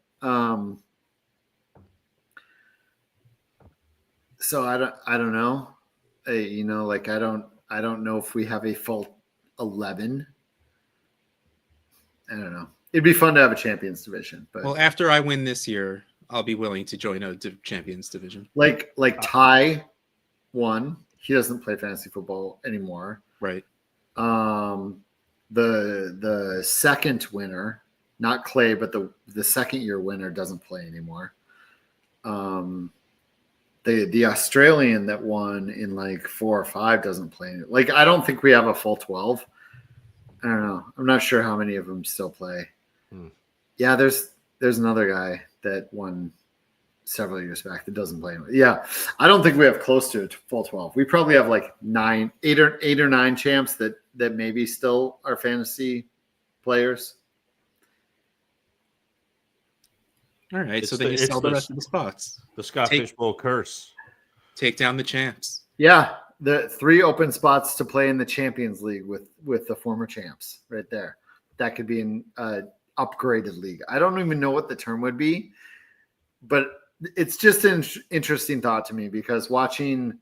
So I don't know. I don't know if we have a full 11. I don't know. It'd be fun to have a champions division, but after I win this year, I'll be willing to join a champions division. Like Ty won. He doesn't play fantasy football anymore. Right. The second winner, not Clay, but the second year winner doesn't play anymore. The Australian that won in like 4 or 5 doesn't play. Like, I don't think we have a full 12. I don't know. I'm not sure how many of them still play. Yeah, there's another guy that won several years back that doesn't play anymore. Yeah, I don't think we have close to a full 12. We probably have like 8 or 9 champs that maybe still are fantasy players. All right, so then you sell the rest of the spots. The Scott Fish Bowl curse. Take down the champs. Yeah, the 3 open spots to play in the Champions League with the former champs right there. That could be an upgraded league. I don't even know what the term would be, but it's just an interesting thought to me because weirdly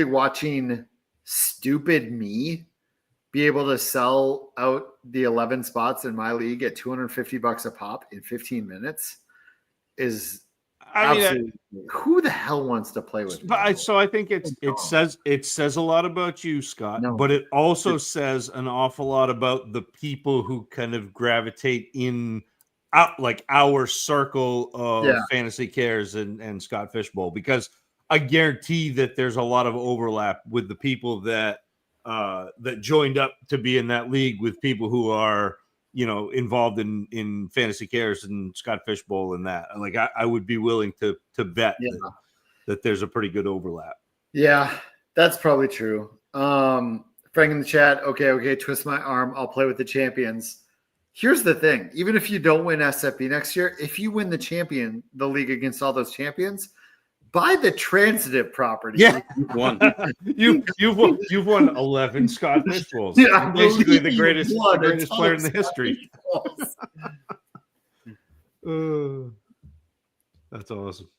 watching stupid me be able to sell out the 11 spots in my league at $250 a pop in 15 minutes is absolutely. Who the hell wants to play with me? So I think it says a lot about you, Scott, but it also says an awful lot about the people who kind of gravitate in like our circle of fantasy cares and Scott Fish Bowl, because I guarantee that there's a lot of overlap with the people that joined up to be in that league with people who are involved in Fantasy Cares and Scott Fishbowl and that. Like I would be willing to bet that there's a pretty good overlap. Yeah, that's probably true. Frank in the chat. Okay. Twist my arm. I'll play with the champions. Here's the thing. Even if you don't win SFB next year, if you win the league against all those champions, buy the transitive property. Yeah, you've won. You've won 11 Scott Fishbowls. Yeah, basically the greatest player in the history. That's awesome.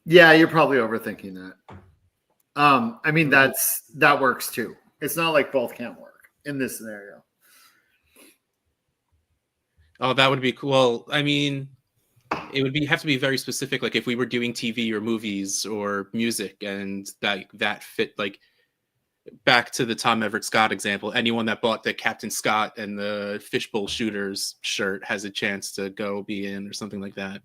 Yeah, you're probably overthinking that. I mean, that works too. It's not like both can't work in this scenario. Oh, that would be cool. Well, I mean, it would have to be very specific. Like if we were doing TV or movies or music, and that fit. Like back to the Tom Everett Scott example, anyone that bought the Captain Scott and the Fishbowl Shooters shirt has a chance to go be in or something like that.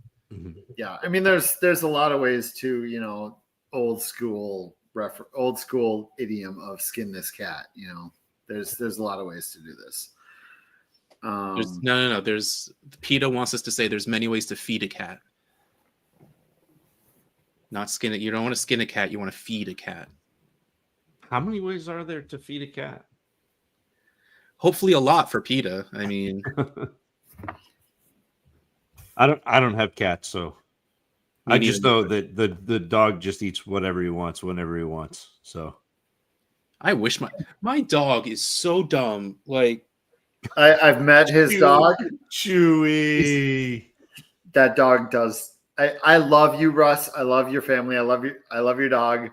Yeah, I mean, there's a lot of ways to old school idiom of skin this cat. There's a lot of ways to do this. No. PETA wants us to say there's many ways to feed a cat. Not skin it. You don't want to skin a cat. You want to feed a cat. How many ways are there to feed a cat? Hopefully a lot for PETA. I mean, I don't have cats, so I just know that the dog just eats whatever he wants whenever he wants. So I wish my dog is so dumb. Like I've met his dog, Chewy. That dog does. I love you, Russ. I love your family. I love you. I love your dog.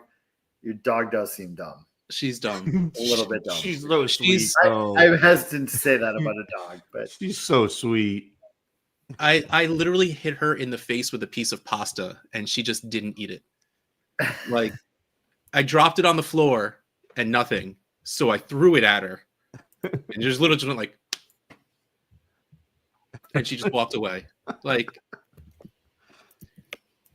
Your dog does seem dumb. She's dumb. A little bit dumb. She's so sweet. I'm hesitant to say that about a dog, but she's so sweet. I literally hit her in the face with a piece of pasta and she just didn't eat it. Like I dropped it on the floor and nothing. So I threw it at her. And just little just went like, and she just walked away. Like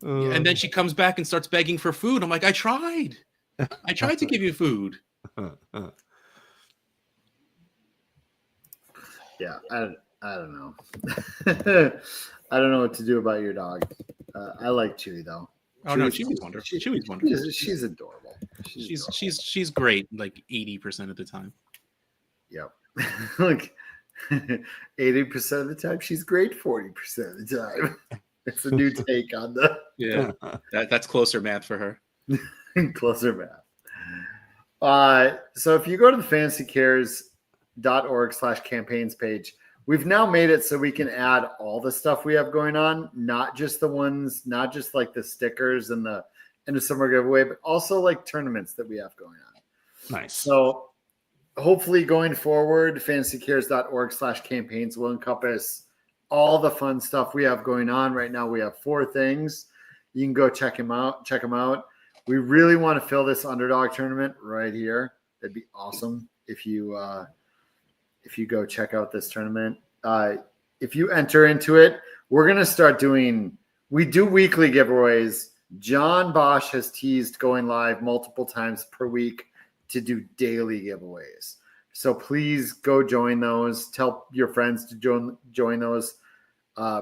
and then she comes back and starts begging for food. I'm like, I tried to give you food. Yeah, I don't know. I don't know what to do about your dog. I like Chewy though. Oh no, Chewy's wonderful. Chewy's wonderful. She's adorable. She's great like 80% of the time. Yep. Like 80% of the time, she's great 40% of the time. It's a new take on the that's closer math for her. Closer math. So if you go to the fantasycares.org/campaigns page, we've now made it so we can add all the stuff we have going on, not just like the stickers and the end of summer giveaway, but also like tournaments that we have going on. Nice. So hopefully going forward, fantasycares.org/campaigns will encompass all the fun stuff we have going on. Right now we have 4 things. You can go check them out. We really want to fill this underdog tournament right here. That'd be awesome if you go check out this tournament. If you enter into it, we're going to start we do weekly giveaways. John Bosch has teased going live multiple times per week to do daily giveaways. So please go join those. Tell your friends to join those.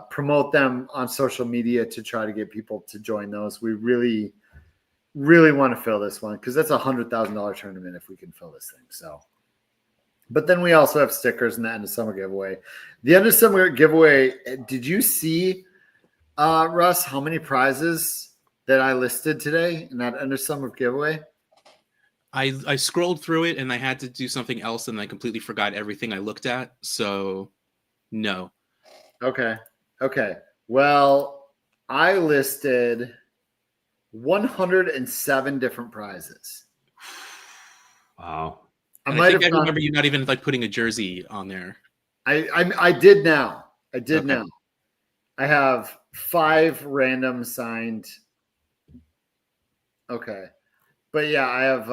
Promote them on social media to try to get people to join those. We really, really want to fill this one because that's $100,000 tournament if we can fill this thing. So, but then we also have stickers in the end of summer giveaway. The end of summer giveaway. Did you see, Russ, how many prizes that I listed today in that end of summer giveaway? I scrolled through it and I had to do something else and I completely forgot everything I looked at. So no. Okay. Well, I listed 107 different prizes. Wow. I remember you not even like putting a jersey on there. I did now. Okay. Now. I have 5 random signed. Okay. But yeah, I have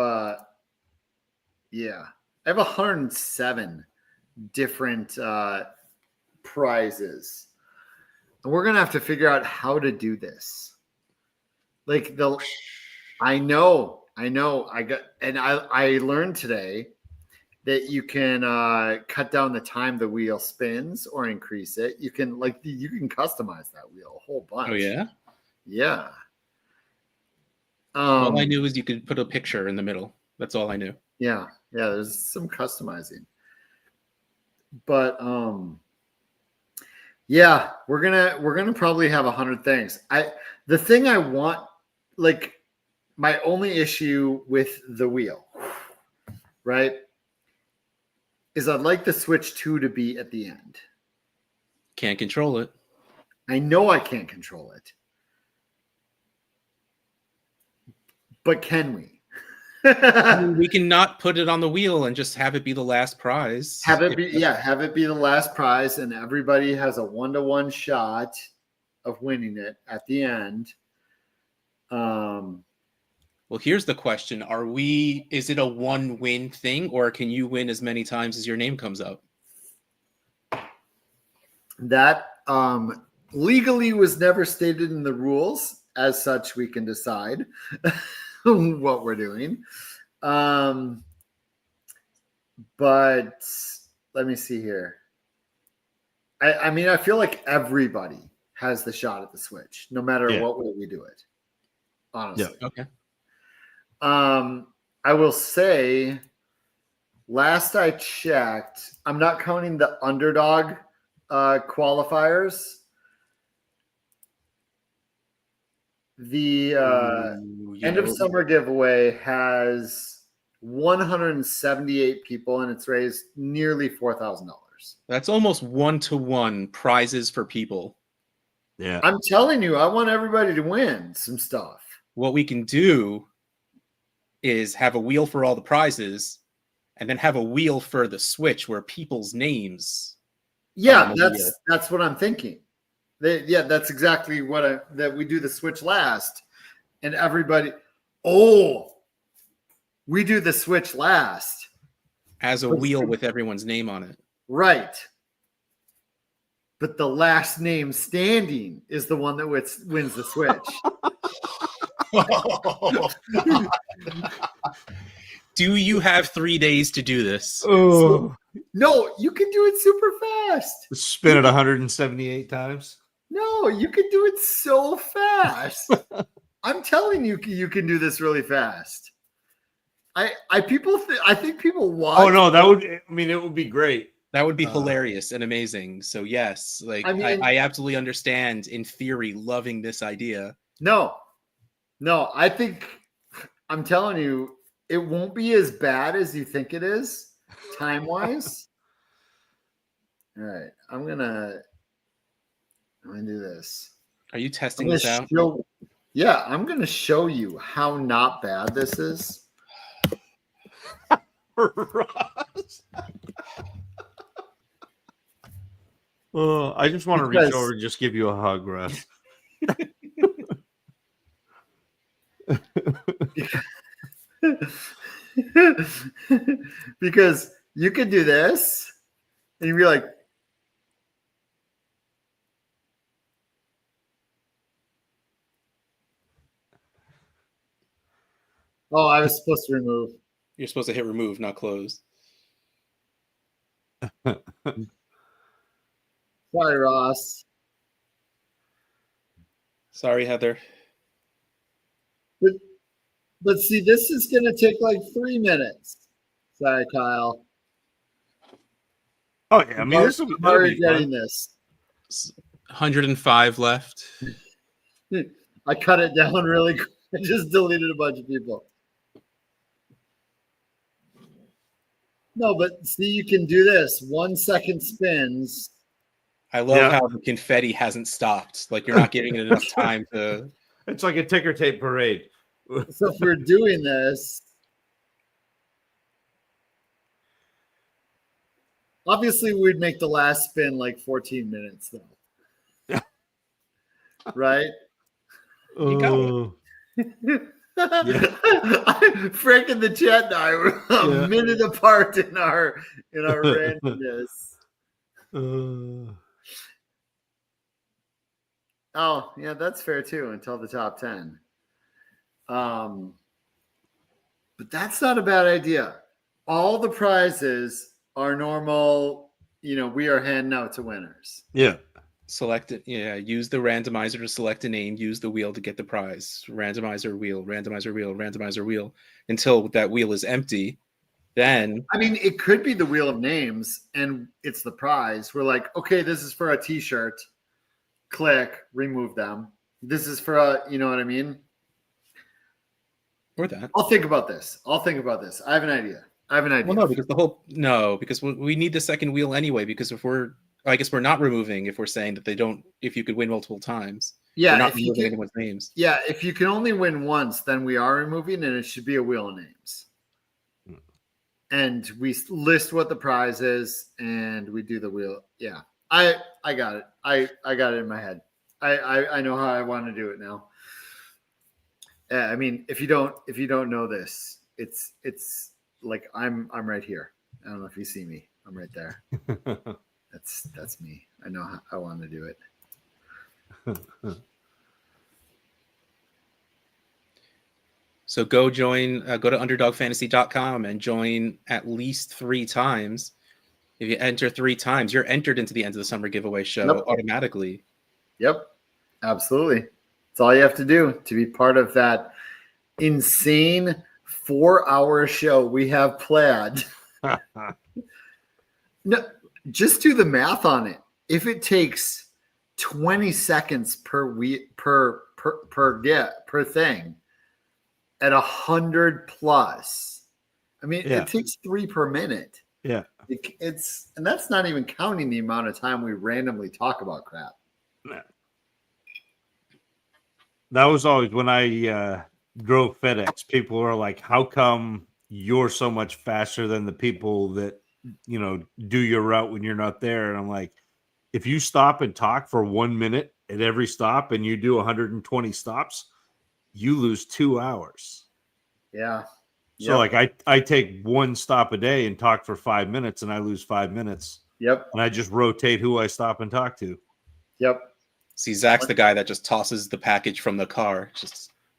107 different prizes. And we're gonna have to figure out how to do this. Like I know. I learned today that you can cut down the time the wheel spins or increase it. You can customize that wheel a whole bunch. Oh yeah? Yeah. All I knew is you could put a picture in the middle. That's all I knew. Yeah. There's some customizing, but yeah, we're gonna probably have 100 things. The thing I want, like, my only issue with the wheel, right, is I'd like the Switch 2 to be at the end. Can't control it. I know I can't control it, but can we? I mean, we can not put it on the wheel and just have it be the last prize. Have it be the last prize, and everybody has a 1-to-1 shot of winning it at the end. Well, here's the question: is it a one-win thing, or can you win as many times as your name comes up? That legally was never stated in the rules. As such, we can decide what we're doing. But let me see here. I mean, I feel like everybody has the shot at the Switch, no matter what way we do it. Honestly. Yeah. Okay. I will say, last I checked, I'm not counting the underdog qualifiers. The end of summer giveaway has 178 people, and it's raised nearly $4,000. That's almost 1-to-1 prizes for people. Yeah. I'm telling you, I want everybody to win some stuff. What we can do is have a wheel for all the prizes, and then have a wheel for the Switch where people's names. Yeah, that's what I'm thinking. That's exactly that we do the Switch last, and everybody. Oh, we do the Switch last as a wheel with everyone's name on it. Right. But the last name standing is the one that wins the Switch. Do you have 3 days to do this? Oh. No, you can do it super fast. Spin it 178 times. No, you can do it so fast. I'm telling you, you can do this really fast. I think people watch. Oh no, it would be great. That would be hilarious and amazing. So yes, I absolutely understand in theory loving this idea. No, I think I'm telling you, it won't be as bad as you think it is, time wise. All right, I'm gonna do this. Are you testing this out? Yeah, I'm gonna show you how not bad this is. Ross. Oh, I just want to reach over and just give you a hug, Russ. Because you could do this and you'd be like, oh, I was supposed to remove. You're supposed to hit remove, not close. Sorry, Ross. Sorry, Heather. But see, this is going to take like 3 minutes. Sorry, Kyle. Oh, yeah. I mean, this will be getting this. 105 left. I cut it down really quick. I just deleted a bunch of people. No, but see, you can do this. 1 second spins. I love how the confetti hasn't stopped. Like you're not giving it enough time to. It's like a ticker tape parade. So if we're doing this, obviously we'd make the last spin like 14 minutes, though. Right? You got it. Frank in the chat and I were a minute apart in our randomness. Oh, yeah, that's fair too, until the top 10. But that's not a bad idea. all the prizes are normal. We are handing out to winners. Yeah. Select it. Yeah. Use the randomizer to select a name. Use the wheel to get the prize. Randomizer wheel, randomizer wheel, randomizer wheel until that wheel is empty. Then, I mean, it could be the wheel of names and it's the prize. We're like, okay, this is for a t-shirt. Click, remove them. This is for a, you know what I mean? or that. I'll think about this. I have an idea. Well, no, because we need the second wheel anyway. Because I guess we're not removing if we're saying that if you could win multiple times. Yeah, we're not removing anyone's names. Yeah, if you can only win once, then we are removing, and it should be a wheel of names. And we list what the prize is, and we do the wheel. Yeah, I got it. I got it in my head. I know how I want to do it now. I mean, if you don't know this, it's like I'm right here. I don't know if you see me. I'm right there. That's me. I know how I want to do it. So go to underdogfantasy.com and join at least 3 times. If you enter 3 times, you're entered into the end of the summer giveaway show automatically. Yep, absolutely. That's all you have to do to be part of that insane 4-hour show we have planned. No, just do the math on it. If it takes 20 seconds per thing at 100 plus, I mean, it takes 3 per minute. Yeah, and that's not even counting the amount of time we randomly talk about crap. Yeah. That was always when I drove FedEx. People were like, "How come you're so much faster than the people that do your route when you're not there?" And I'm like, if you stop and talk for 1 minute at every stop and you do 120 stops, you lose 2 hours. Yeah. So like I take 1 stop a day and talk for 5 minutes and I lose 5 minutes. Yep. And I just rotate who I stop and talk to. Yep. See, Zach's the guy that just tosses the package from the car.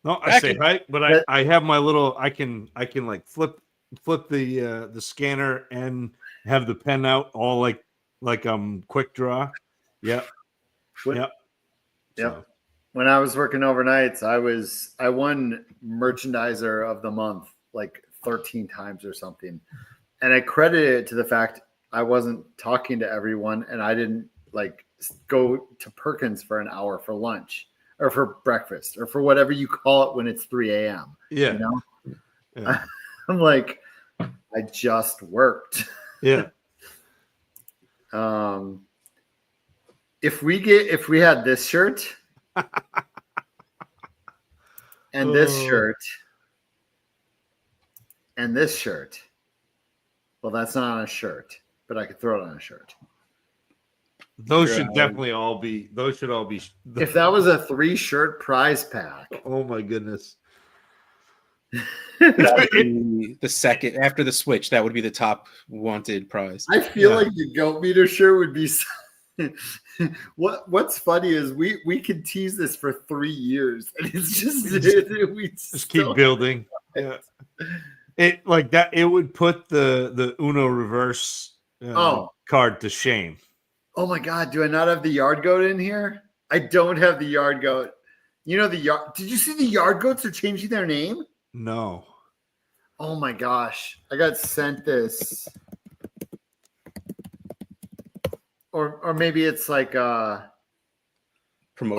I say right, but I have my little. I can like flip the scanner and have the pen out all like quick draw. Yep. Yep. So. When I was working overnights, I won merchandiser of the month like 13 times or something, and I credited it to the fact I wasn't talking to everyone and I didn't like go to Perkins for an hour for lunch or for breakfast or for whatever you call it when it's 3 a.m. Yeah. Yeah. I'm like, I just worked. Yeah. If we had this shirt and this shirt and this shirt, well, that's not on a shirt, but I could throw it on a shirt. Those should definitely all be. Those should all be. If that was a 3-shirt prize pack. Oh my goodness. The second after the switch, that would be the top wanted prize. I feel like the goat meter shirt would be. What's funny is we can tease this for 3 years, and it's just we just keep building. Yeah. It like that. It would put the Uno reverse card to shame. Oh my God! Do I not have the yard goat in here? I don't have the yard goat. Did you see the yard goats are changing their name? No. Oh my gosh! I got sent this, or maybe it's like promotion.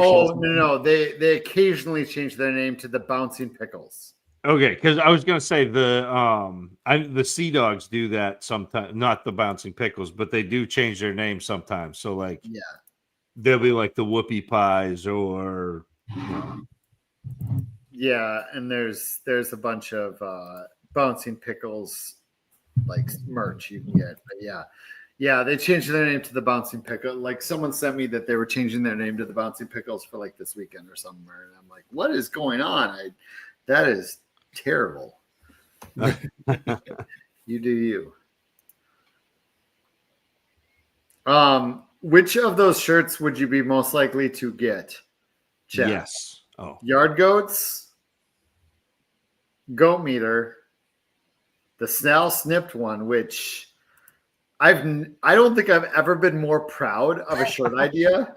Oh no! They occasionally change their name to the Bouncing Pickles. Okay, because I was gonna say the Sea Dogs do that sometimes, not the Bouncing Pickles, but they do change their name sometimes. So like, they'll be like the Whoopie Pies or. Yeah, and there's a bunch of Bouncing Pickles like merch you can get, but yeah, they changed their name to the Bouncing Pickle. Like someone sent me that they were changing their name to the Bouncing Pickles for like this weekend or somewhere, and I'm like, what is going on? That is terrible. You do you. Which of those shirts would you be most likely to get? Chad? Yes. Oh. Yard goats, goat meter, the Snell snipped one, which I don't think I've ever been more proud of a shirt idea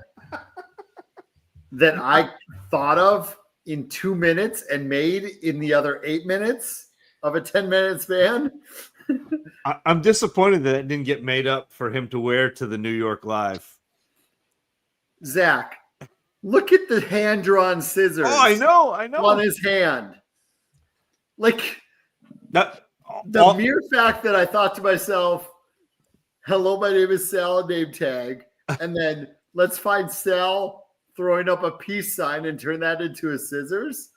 that I thought of in 2 minutes and made in the other 8 minutes of a 10-minute span. I'm disappointed that it didn't get made up for him to wear to the New York Live. Zach, look at the hand-drawn scissors. Oh, I know. On his hand. Like, the mere fact that I thought to myself, hello, my name is Sal, name tag, and then let's find Sal throwing up a peace sign and turn that into a scissors.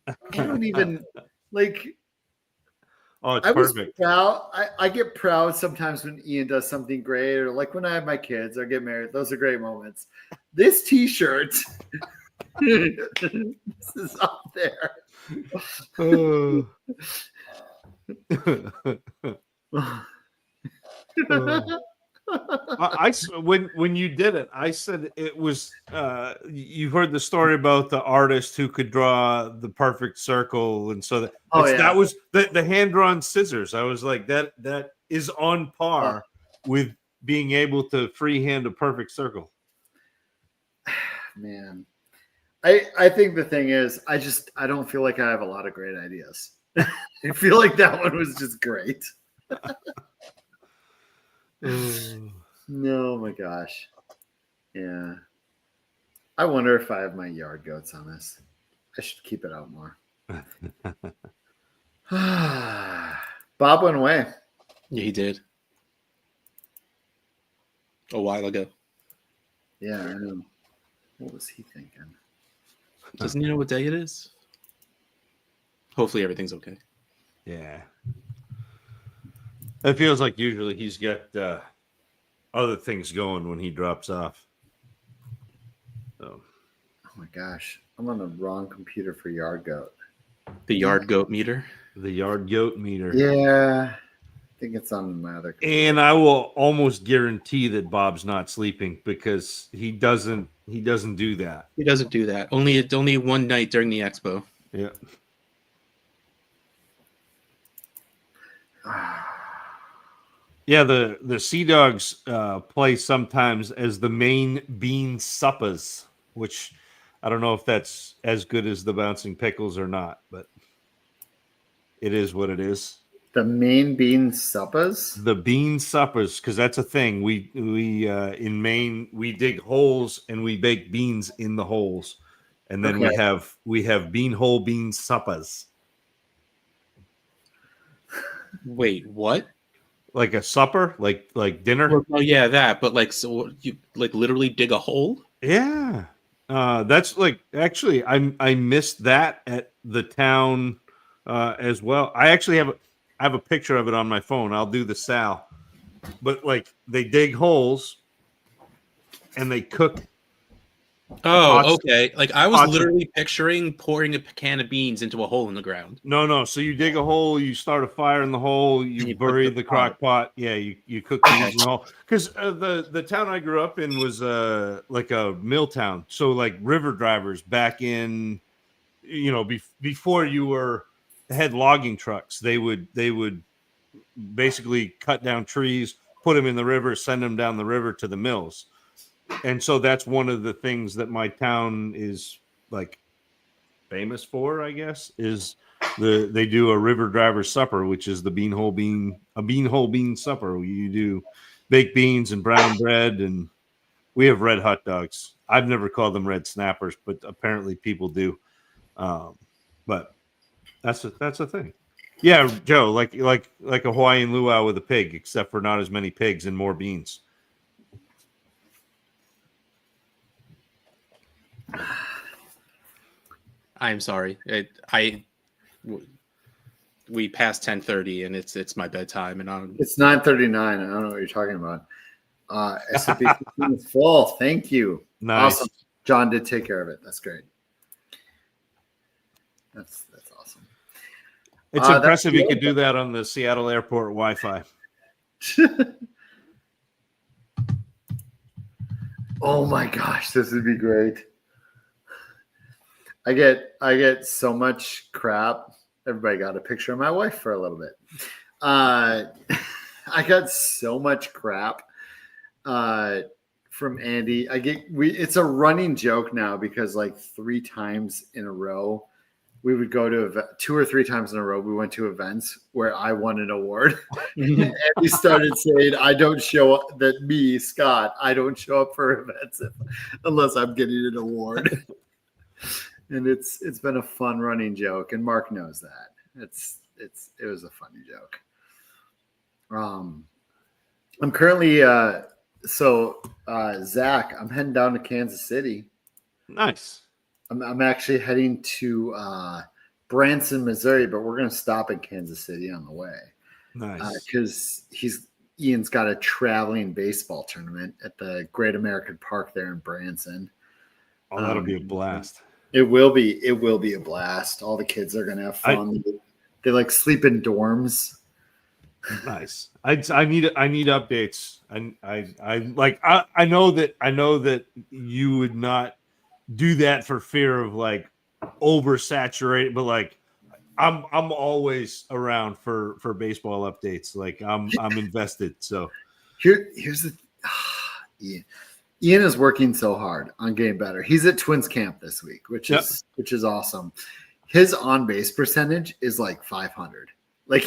I don't even, like... Oh, it's perfect. Proud. I get proud sometimes when Ian does something great, or like when I have my kids or get married. Those are great moments. This T-shirt, this is up there. When you did it, I said it was. You heard the story about the artist who could draw the perfect circle, and so that was the hand drawn scissors. I was like, that is on par with being able to freehand a perfect circle. Man, I think the thing is, I don't feel like I have a lot of great ideas. I feel like that one was just great. No, my gosh. Yeah. I wonder if I have my yard goats on this. I should keep it out more. Bob went away. Yeah, he did. A while ago. Yeah, I know. What was he thinking? Doesn't he know what day it is? Hopefully everything's okay. Yeah. It feels like usually he's got other things going when he drops off. So. Oh my gosh. I'm on the wrong computer for yard goat. The yard goat meter? The yard goat meter. Yeah. I think it's on my other computer. And I will almost guarantee that Bob's not sleeping because he doesn't do that. He doesn't do that. Only one night during the expo. Yeah. Yeah, the Sea Dogs play sometimes as the main bean suppers, which I don't know if that's as good as the bouncing pickles or not, but it is what it is. The main bean suppers? The bean suppers, because that's a thing. We in Maine we dig holes and we bake beans in the holes, and then we have bean suppers. Wait, what? Like a supper, like dinner. Well, oh yeah, that. But like, so you like literally dig a hole? Yeah, that's like actually I missed that at the town as well. I actually have a picture of it on my phone. I'll do the Sal, but like they dig holes and they cook. Oh, okay. Like I was literally picturing pouring a can of beans into a hole in the ground. No. So you dig a hole, you start a fire in the hole, you bury the crock pot. Yeah, you cook beans in the hole. Because the town I grew up in was like a mill town. So like river drivers back in, before you had logging trucks, they would basically cut down trees, put them in the river, send them down the river to the mills. And so that's one of the things that my town is like famous for, I guess, is they do a river driver supper, which is the beanhole bean supper. You do baked beans and brown bread, and we have red hot dogs. I've never called them red snappers, but apparently people do. But that's a thing. Yeah, Joe, like a Hawaiian luau with a pig, except for not as many pigs and more beans. I'm sorry. We passed 10:30 and it's my bedtime and it's 9:39. I don't know what you're talking about. S&P is full. Thank you. Nice. Awesome. John did take care of it. That's great. That's awesome. It's impressive you could do that on the Seattle Airport Wi-Fi. Oh my gosh, this would be great. I get so much crap everybody got a picture of my wife for a little bit. I got so much crap from Andy. It's a running joke now because like 3 times in a row we would go to 2 or 3 times in a row we went to events where I won an award. And he started saying, I don't show up, that me, Scott, I don't show up for events unless I'm getting an award. And it's been a fun running joke, and Mark knows that. It was a funny joke. I'm currently Zach, I'm heading down to Kansas City. Nice. I'm actually heading to Branson, Missouri, but we're going to stop in Kansas City on the way. Nice. Because Ian's got a traveling baseball tournament at the Great American Park there in Branson. Oh, that'll be a blast. It will be a blast. All the kids are going to have fun. They like sleep in dorms. Nice. I need updates. I know that you would not do that for fear of like oversaturated, but like I'm always around for baseball updates. Like I'm invested. So here's the Ian is working so hard on getting better. He's at Twins camp this week, which is awesome. His on base percentage is like 500. Like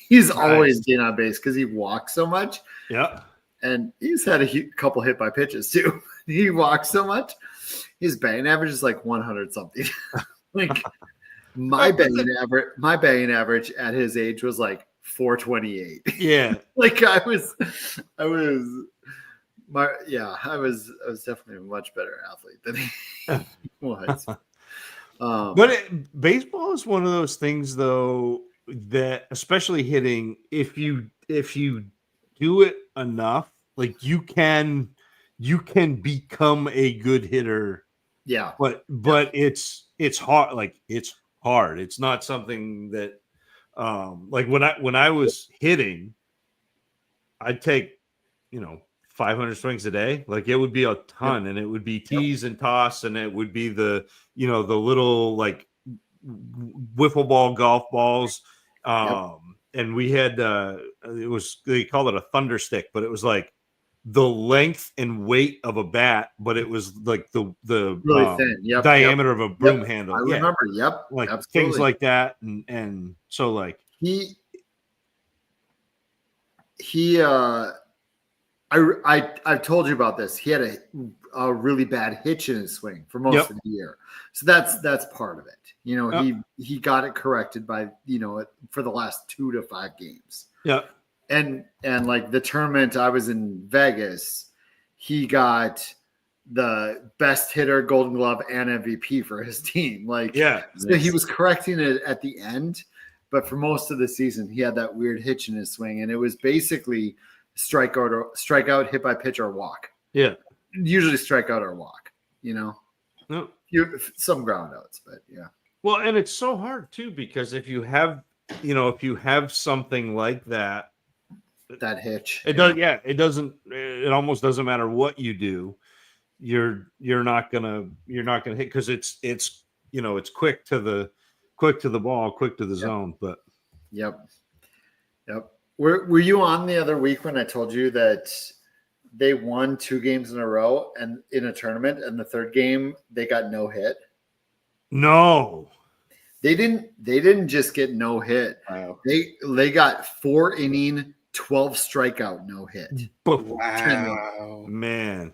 he's always getting on base because he walks so much. Yeah. And he's had a couple hit by pitches too. He walks so much. His batting average is like 100 something. Like my batting average at his age was like 428. Yeah. Like I was definitely a much better athlete than he was. But baseball is one of those things though that, especially hitting, if you do it enough, like you can become a good hitter. Yeah. But it's hard. Like it's hard. It's not something that like when I was hitting, I'd take 500 swings a day. Like it would be a ton, and it would be tees and toss, and it would be the the little like wiffle ball golf balls. And we had they called it a thunder stick, but it was like the length and weight of a bat, but it was like the really thin diameter of a broom handle. I remember. Like absolutely. Things like that, and so like I've told you about this. He had a really bad hitch in his swing for most of the year, so that's part of it. He got it corrected by for the last 2 to 5 games. Yeah. And like the tournament I was in Vegas, he got the best hitter, Golden Glove, and MVP for his team. So he was correcting it at the end, but for most of the season, he had that weird hitch in his swing, and it was basically strikeout, hit by pitch, or walk. Yeah, usually strikeout or walk. Some ground outs, but yeah. Well, and it's so hard too because if you have something like that hitch, it almost doesn't matter what you do, you're not gonna hit because it's quick to the ball, quick to the zone. But yep. Were you on the other week when I told you that they won 2 games in a row and in a tournament, and the third game they got no hit? No, they didn't just get no hit. Wow. They got 4 inning, 12 strikeout, no hit. Wow, man.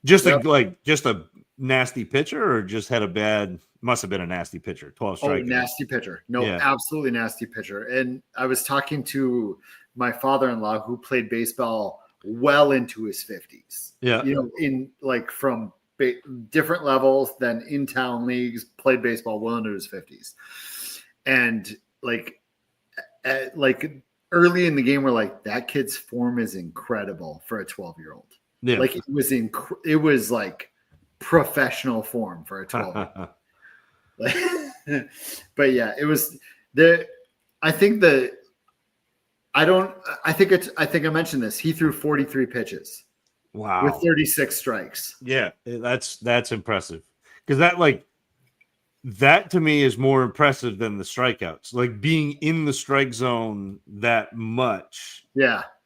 Just a nasty pitcher, or just had must have been a nasty pitcher. 12 strikeouts. Oh, nasty pitcher. No, absolutely nasty pitcher. And I was talking to my father-in-law who played baseball well into his 50s. Yeah. In like from different levels than in town leagues, played baseball well into his 50s. And like early in the game, we're like, that kid's form is incredible for a 12-year-old. Yeah. Like it was like professional form for a 12-year-old. But yeah, it was I think I mentioned this. He threw 43 pitches. Wow. With 36 strikes. Yeah, that's impressive. Because that, like, that to me is more impressive than the strikeouts. Like being in the strike zone that much,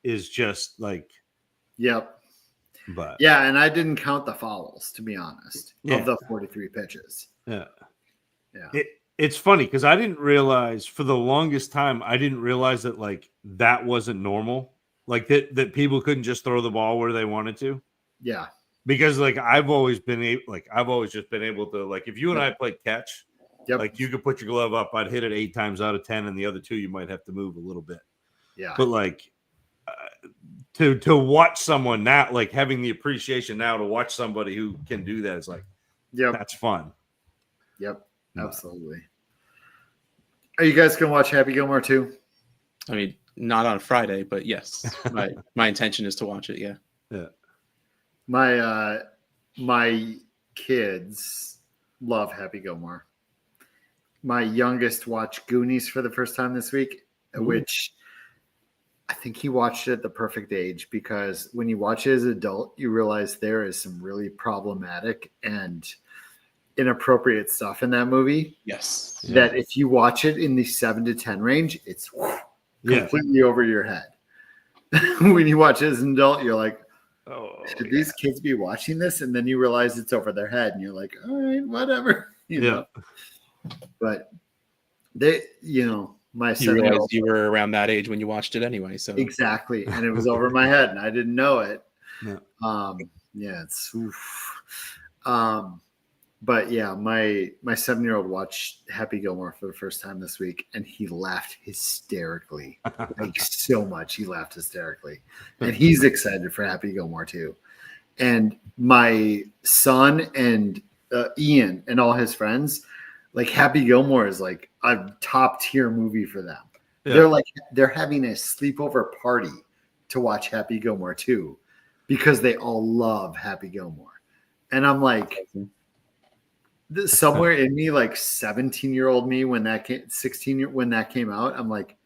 is just like, yep. But yeah, and I didn't count the fouls, to be honest, of the 43 pitches. Yeah. Yeah. It's funny because I didn't realize for the longest time, I didn't realize that like that wasn't normal. Like that people couldn't just throw the ball where they wanted to. Yeah. Because like I've always just been able to, like, if you and I played catch, like you could put your glove up, I'd hit it 8 times out of 10, and the other 2 you might have to move a little bit. Yeah. But like to watch someone now, like having the appreciation now to watch somebody who can do that is like, that's fun. Yep. Absolutely. Are you guys gonna watch Happy Gilmore too? I mean, not on Friday, but yes, my intention is to watch it. Yeah. Yeah. My kids love Happy Gilmore. My youngest watched Goonies for the first time this week, which I think he watched it at the perfect age, because when you watch it as an adult, you realize there is some really problematic and inappropriate stuff in that movie. Yes. That if you watch it in the 7 to 10 range, it's completely over your head. When you watch it as an adult, you're like, should these kids be watching this? And then you realize it's over their head, and you're like, all right, whatever. You know? But they, my 7-year-old, you were around that age when you watched it anyway. So exactly, and it was over my head, and I didn't know it. It's but yeah, my 7-year-old watched Happy Gilmore for the first time this week, and he laughed hysterically. Like so much, he laughed hysterically, and he's excited for Happy Gilmore too. And my son and Ian and all his friends, like Happy Gilmore is like a top tier movie for them. They're having a sleepover party to watch Happy Gilmore too, because they all love Happy Gilmore. And I'm like, somewhere in me, like 17-year-old me, when that came, 16 when that came out, I'm like,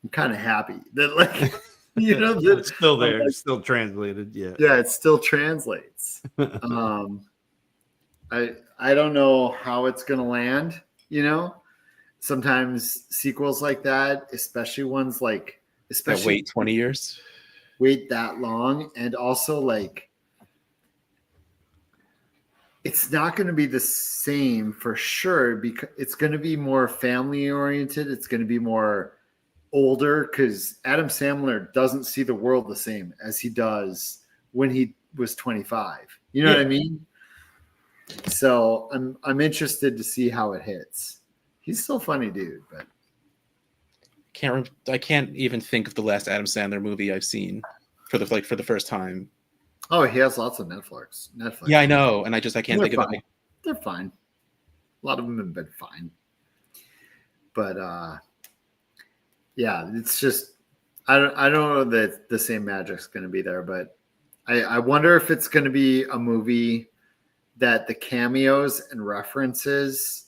I'm kind of happy that, like, that it's still there, it's still translated. Yeah, it still translates. I don't know how it's gonna land. Sometimes sequels like that, especially ones like, wait 20 years, wait that long, and also like, it's not going to be the same for sure, because it's going to be more family oriented. It's going to be more older, because Adam Sandler doesn't see the world the same as he does when he was 25. You know what I mean? So I'm interested to see how it hits. He's still funny dude, but I can't even think of the last Adam Sandler movie I've seen for the first time. Oh, he has lots of Netflix. Yeah, I know, and I can't think of it. They're fine. A lot of them have been fine, but yeah, it's just I don't know that the same magic's going to be there, but I wonder if it's going to be a movie that the cameos and references,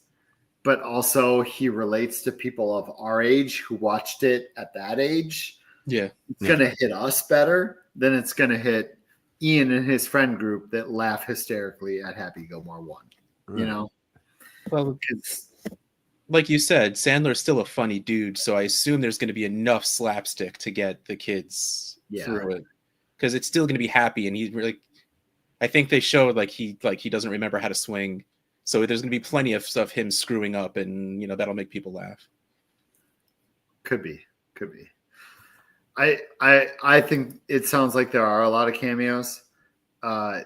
but also he relates to people of our age who watched it at that age. Yeah, it's going to hit us better than it's going to hit Ian and his friend group that laugh hysterically at Happy Gilmore 1. Right. Well, like you said, Sandler's still a funny dude, so I assume there's going to be enough slapstick to get the kids through it, because it's still going to be happy. And he's really, I think they showed he doesn't remember how to swing, so there's going to be plenty of stuff him screwing up, and that'll make people laugh. Could be. I think it sounds like there are a lot of cameos. I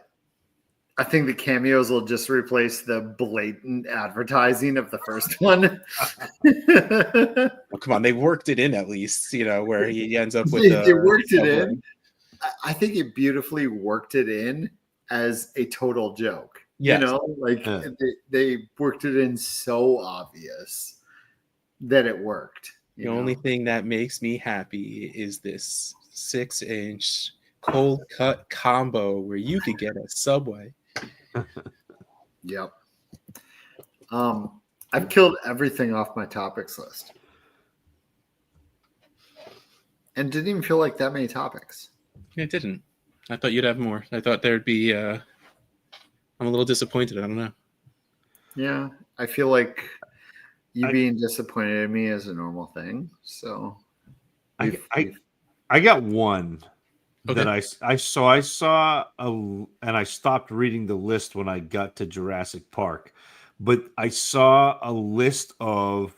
think the cameos will just replace the blatant advertising of the first one. Oh, come on, they worked it in at least, where he ends up with. They worked it in. I think it beautifully worked it in as a total joke. Yes. They worked it in so obvious that it worked. The only thing that makes me happy is this 6-inch cold cut combo where you could get a Subway. Yep. I've killed everything off my topics list. And didn't even feel like that many topics. It didn't. I thought you'd have more. I thought there'd be I'm a little disappointed. I don't know. Yeah, I feel like you being disappointed in me is a normal thing. So I got one that I saw and I stopped reading the list when I got to Jurassic Park, but I saw a list of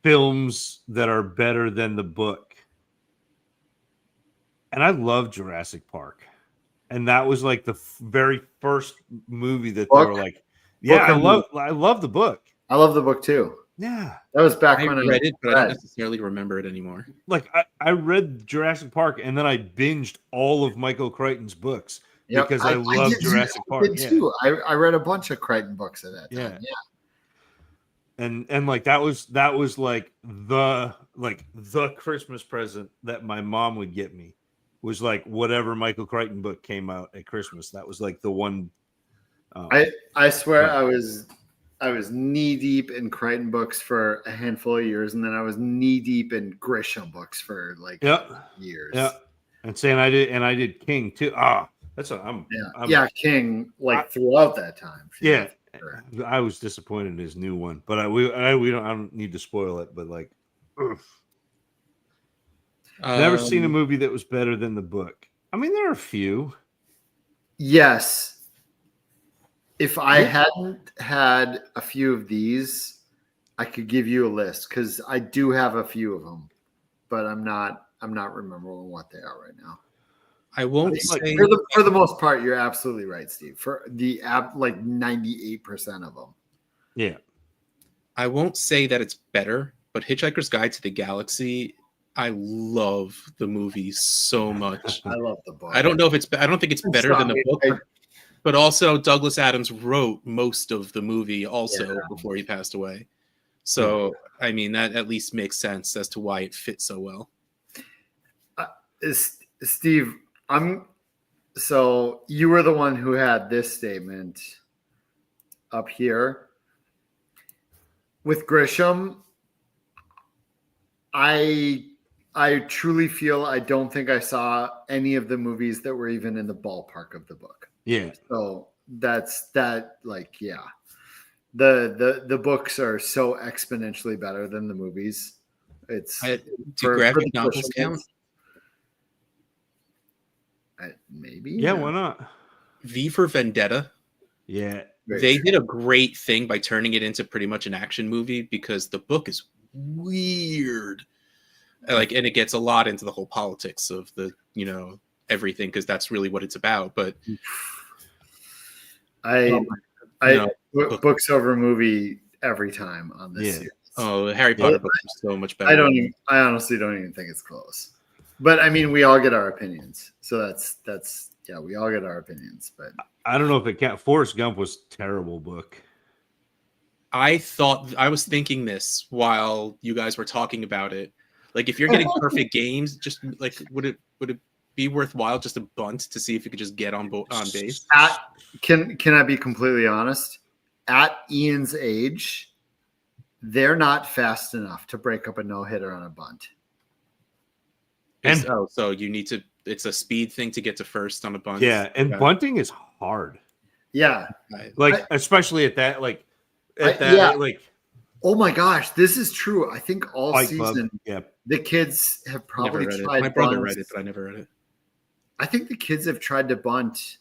films that are better than the book, and I love Jurassic Park, and that was like the very first movie that they were like, yeah, I love the book. I love the book too. Yeah, that was back when I read it, but I don't necessarily remember it anymore. Like I read Jurassic Park, and then I binged all of Michael Crichton's books because I love Jurassic Park. Too. I read a bunch of Crichton books at that time. Yeah. And like that was like the Christmas present that my mom would get me was like whatever Michael Crichton book came out at Christmas. That was like the one. I swear I was knee deep in Crichton books for a handful of years, and then I was knee deep in Grisham books for like years. Yeah, and saying I did King too. That's what I'm. King throughout that time. Yeah, sure. I was disappointed in his new one, but I don't need to spoil it. But like, never seen a movie that was better than the book. I mean, there are a few. Yes. If I hadn't had a few of these, I could give you a list because I do have a few of them, but I'm not remembering what they are right now. I won't say for the most part, you're absolutely right, Steve. For the app, like 98% of them. Yeah. I won't say that it's better, but Hitchhiker's Guide to the Galaxy, I love the movie so much. I love the book. I don't think it's better than the book. But also, Douglas Adams wrote most of the movie before he passed away. So, I mean, that at least makes sense as to why it fits so well. Steve, so you were the one who had this statement up here. With Grisham, I truly feel I don't think I saw any of the movies that were even in the ballpark of the book. Yeah. So that's that. Like, yeah, the books are so exponentially better than the movies. It's do graphic novels count? Maybe. Yeah, why not? V for Vendetta. Yeah, they did a great thing by turning it into pretty much an action movie because the book is weird. Like, and it gets a lot into the whole politics of the everything because that's really what it's about. But books over movie every time on this series. Oh, the Harry Potter books are so much better. I honestly don't even think it's close. But I mean, we all get our opinions, so that's we all get our opinions. But I don't know if it can't. Forrest Gump was a terrible book. I was thinking this while you guys were talking about it. Like, if you're getting perfect games, just like would it be worthwhile just a bunt to see if you could just get on base? Can I be completely honest? At Ian's age, they're not fast enough to break up a no-hitter on a bunt. So you need to. It's a speed thing to get to first on a bunt. Yeah, and bunting is hard. Yeah, especially at that Oh my gosh, this is true. I think all Fight season, the kids have probably tried. My brother read it, but I never read it. I think the kids have tried to bunt.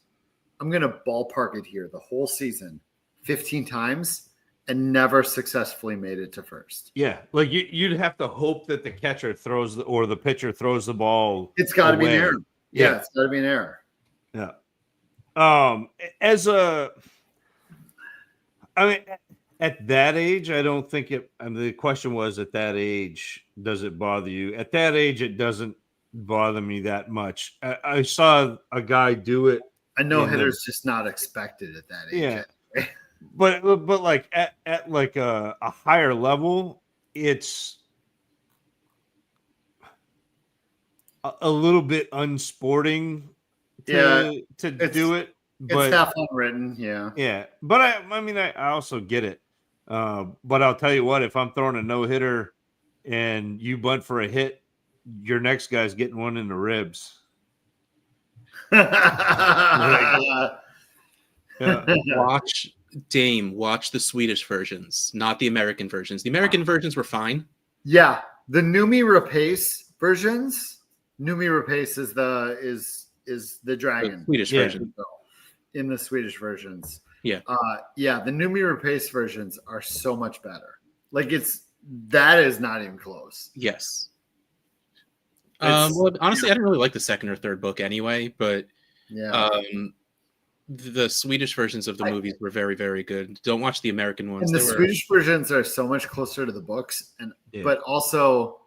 I'm going to ballpark it here the whole season, 15 times, and never successfully made it to first. Yeah, like you'd have to hope that the catcher throws or the pitcher throws the ball. It's got to be an error. Yeah, it's got to be an error. Yeah. At that age, I don't think it. I mean, the question was, at that age, does it bother you? At that age, it doesn't bother me that much. I saw a guy do it. I know hitter's just not expected at that age. Yeah, but like at like a higher level, it's a little bit unsporting to do it. But, it's half unwritten, yeah. Yeah, but I mean, I also get it. But I'll tell you what, if I'm throwing a no-hitter and you bunt for a hit, your next guy's getting one in the ribs. Watch Dame, watch the Swedish versions, not the American versions. The American versions were fine. Yeah, the Numi Rapace versions. Numi Rapace is the dragon. The Swedish version. In the Swedish versions. Yeah. The Numi Rapace versions are so much better. Like that is not even close. Yes. Well, honestly, I didn't really like the second or third book anyway, but the Swedish versions of the movies were very, very good. Don't watch the American ones. And the Swedish versions are so much closer to the books, but also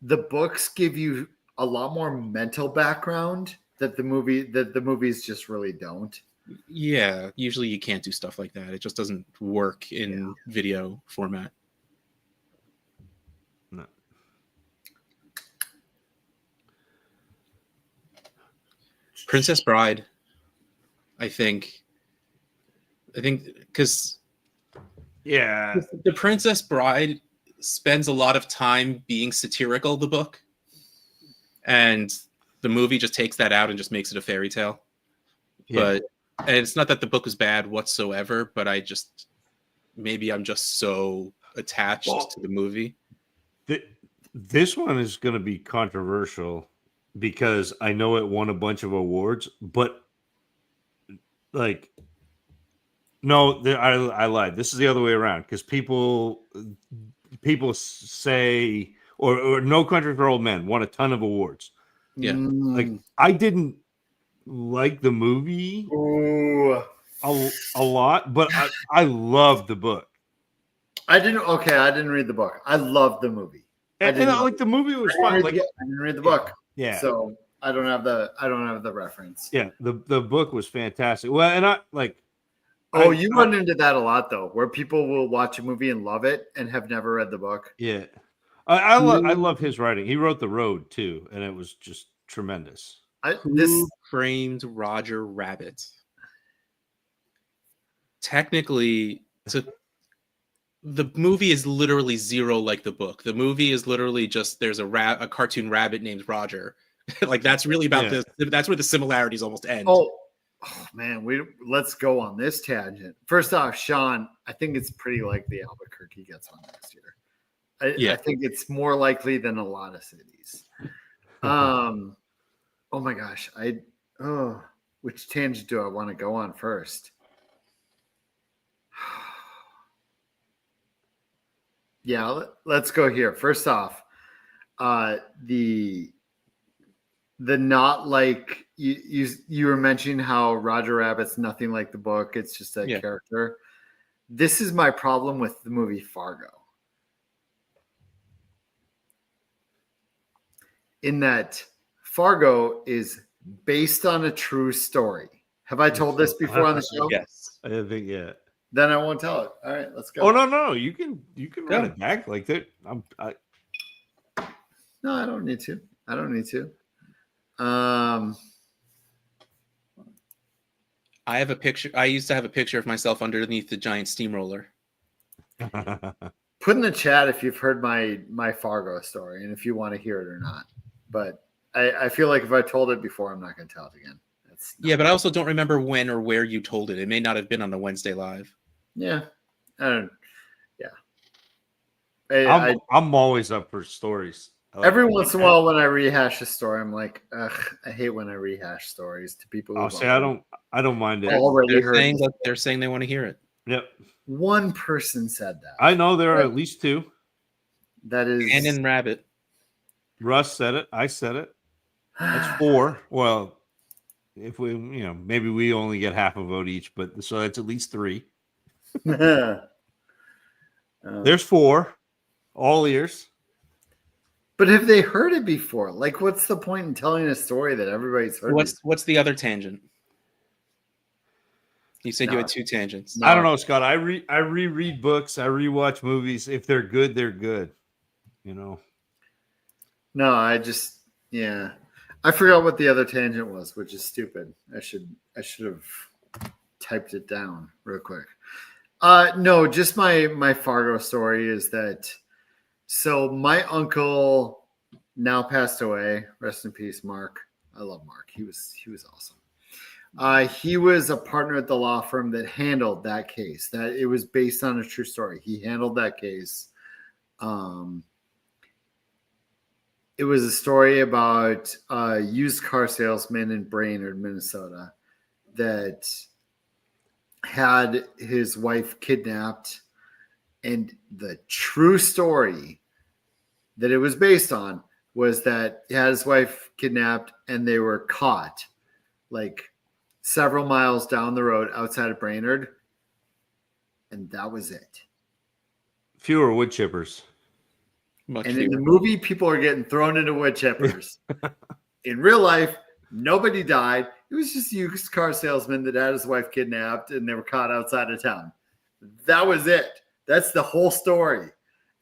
the books give you a lot more mental background that the movies just really don't. Yeah, usually you can't do stuff like that. It just doesn't work in video format. No. Princess Bride, I think because the Princess Bride spends a lot of time being satirical, the book, and the movie just takes that out and just makes it a fairy tale. And it's not that the book was bad whatsoever, but I'm just so attached to the movie. This one is going to be controversial because I know it won a bunch of awards, but like, no, I lied. This is the other way around because people say, or No Country for Old Men won a ton of awards. Yeah. Like, I didn't like the movie a lot, but I loved the book. I didn't read the book. I loved the movie. The movie was fun. I didn't read the book. Yeah. So I don't have the reference. Yeah, the book was fantastic. Well, and you run into that a lot though, where people will watch a movie and love it and have never read the book. Yeah. I love his writing. He wrote The Road too, and it was just tremendous. Who framed Roger Rabbit? Technically, the movie is literally zero like the book. The movie is literally just there's a cartoon rabbit named Roger. Like that's really about this. That's where the similarities almost end. Oh man, let's go on this tangent. First off, Sean, I think it's pretty likely Albuquerque gets one next year. I think it's more likely than a lot of cities. Oh my gosh, which tangent do I want to go on first? Yeah, let's go here. First off, the not like you were mentioning how Roger Rabbit's nothing like the book. It's just a character. This is my problem with the movie Fargo. In that Fargo is based on a true story. Have I told this before on the show? Yes. I didn't think yet. Then I won't tell it. All right, let's go. Oh no, you can run it back like that. No, I don't need to. I have a picture. I used to have a picture of myself underneath the giant steamroller. Put in the chat if you've heard my Fargo story and if you want to hear it or not. But I feel like if I told it before, I'm not going to tell it again. But I also don't remember when or where you told it. It may not have been on the Wednesday Live. Yeah. I'm always up for stories. Every once in a while when I rehash a story, I'm like, ugh, I hate when I rehash stories to people. I'll say I don't mind it. They're saying they want to hear it. Yep. One person said that. I know there are at least two. That is and Rabbit. Russ said it. I said it. That's four. Well, if we, maybe we only get half a vote each, but so that's at least three. There's four. All ears. But have they heard it before? Like, what's the point in telling a story that everybody's heard? What's the other tangent? You said you had two tangents. No. I don't know, Scott. I reread books. I rewatch movies. If they're good, they're good. No, I forgot what the other tangent was, which is stupid. I should have typed it down real quick. No, just my Fargo story is that. So my uncle now passed away. Rest in peace, Mark. I love Mark. He was awesome. He was a partner at the law firm that handled that case. That it was based on a true story. He handled that case. It was a story about a used car salesman in Brainerd, Minnesota, that had his wife kidnapped. And the true story that it was based on was that he had his wife kidnapped and they were caught like several miles down the road outside of Brainerd. And that was it. Fewer wood chippers. And in the movie, people are getting thrown into wood chippers. In real life, nobody died. It was just a used car salesman that had his wife kidnapped and they were caught outside of town. That was it. That's the whole story.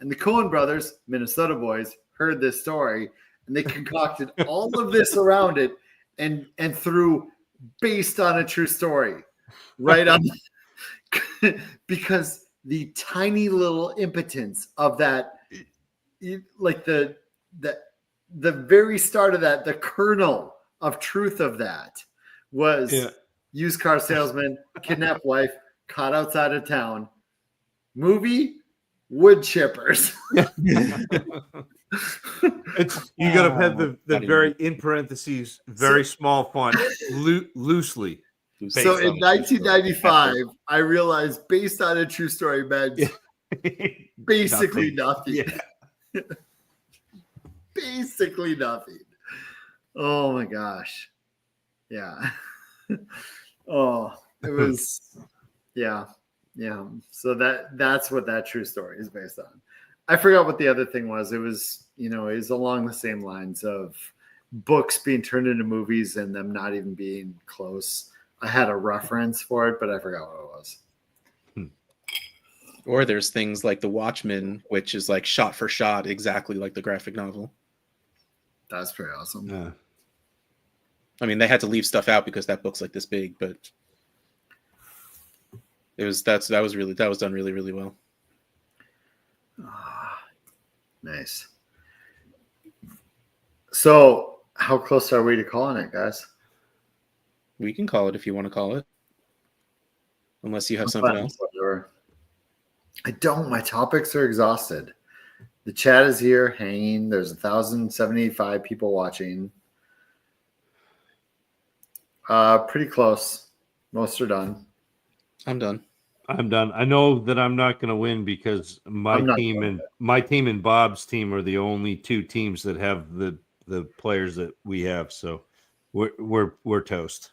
And the Coen brothers, Minnesota boys, heard this story and they concocted all of this around it and threw based on a true story right on because the tiny little impotence of that, like the very start of that, the kernel of truth of that was used car salesman, kidnapped wife, caught outside of town. Movie, wood chippers. You got to have the very in parentheses, very small font, loosely. So in 1995, I realized based on a true story meant basically nothing. Yeah. Basically nothing. Oh my gosh. Yeah. Oh, it was, yeah. So that's what that true story is based on. I forgot what the other thing was. It was, it was along the same lines of books being turned into movies and them not even being close. I had a reference for it, but I forgot what it was. Or there's things like The Watchmen, which is like shot for shot, exactly like the graphic novel. That's pretty awesome. Yeah. I mean, they had to leave stuff out because that book's like this big, but that was done really, really well. Nice. So how close are we to calling it, guys? We can call it if you want to call it. Unless you have something else. Whatever. I don't. My topics are exhausted. The chat is here hanging. There's 1,075 people watching. Pretty close. Most are done. I'm done. I know that I'm not going to win because my team and Bob's team are the only two teams that have the players that we have. So we're toast.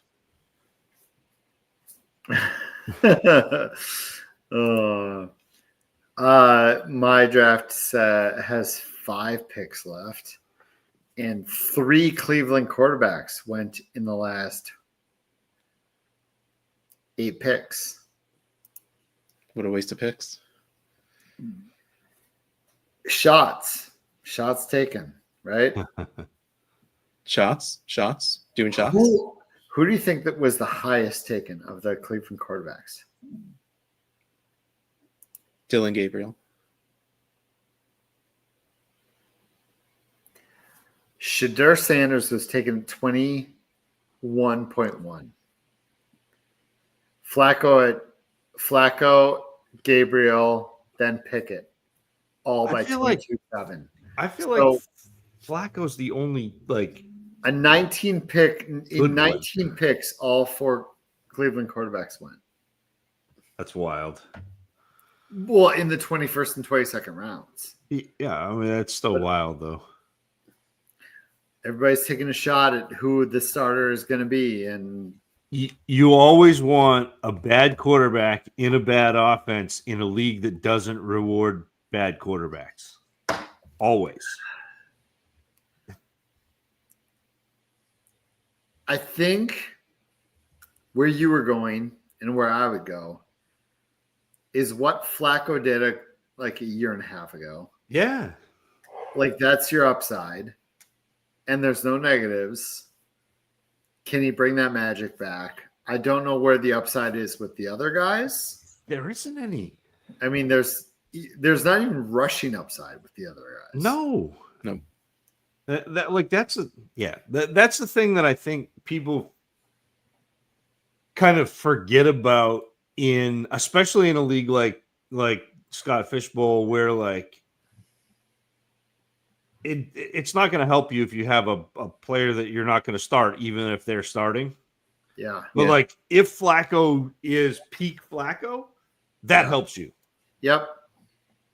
My draft has 5 picks left, and 3 Cleveland quarterbacks went in the last 8 picks. What a waste of picks. Shots taken, right? Shots, doing shots. Who do you think that was the highest taken of the Cleveland quarterbacks? Dylan Gabriel. Shedeur Sanders was taken 21.1. Flacco, Gabriel, then Pickett, all by 22.7. I feel like Flacco's the only a 19 pick in 19 picks, all 4 Cleveland quarterbacks went. That's wild. Well, in the 21st and 22nd rounds. Yeah, I mean that's still wild though. Everybody's taking a shot at who the starter is going to be, and you always want a bad quarterback in a bad offense in a league that doesn't reward bad quarterbacks. Always. I think where you were going and where I would go is what Flacco did a year and a half ago. Yeah. Like that's your upside. And there's no negatives. Can he bring that magic back? I don't know where the upside is with the other guys. There isn't any. I mean, there's not even rushing upside with the other guys. No. That's the thing that I think people kind of forget about especially in a league like Scott Fishbowl, where like it's not going to help you if you have a player that you're not going to start, even if they're starting. Yeah. But like if Flacco is peak Flacco, that helps you. Yep.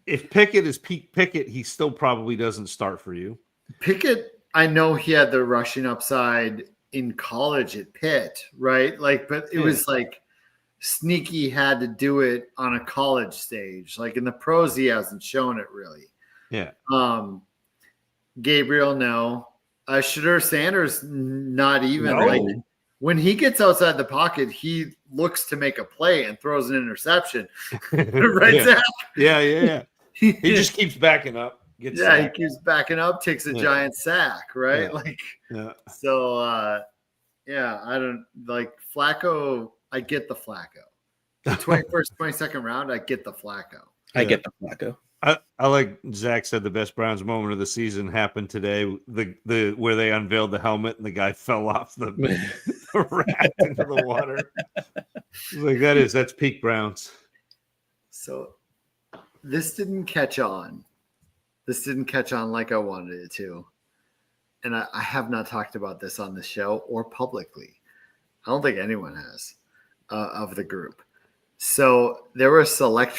If Pickett is peak Pickett, he still probably doesn't start for you. Pickett, I know he had the rushing upside in college at Pitt, right? Like, but it was like sneaky had to do it on a college stage. Like in the pros, he hasn't shown it really. Yeah. Gabriel, no. Shedeur Sanders, not even. No. Like when he gets outside the pocket, he looks to make a play and throws an interception. Right, yeah. Zach? Yeah. He just keeps backing up. He keeps backing up, takes a giant sack, right? So I don't like Flacco. I get the Flacco. The 21st, 22nd round, I get the Flacco. I get the Flacco. I like Zach said the best Browns moment of the season happened today. The where they unveiled the helmet and the guy fell off the rack into the water. Like that's peak Browns. So this didn't catch on. This didn't catch on like I wanted it to. And I have not talked about this on the show or publicly. I don't think anyone has of the group. So there were a select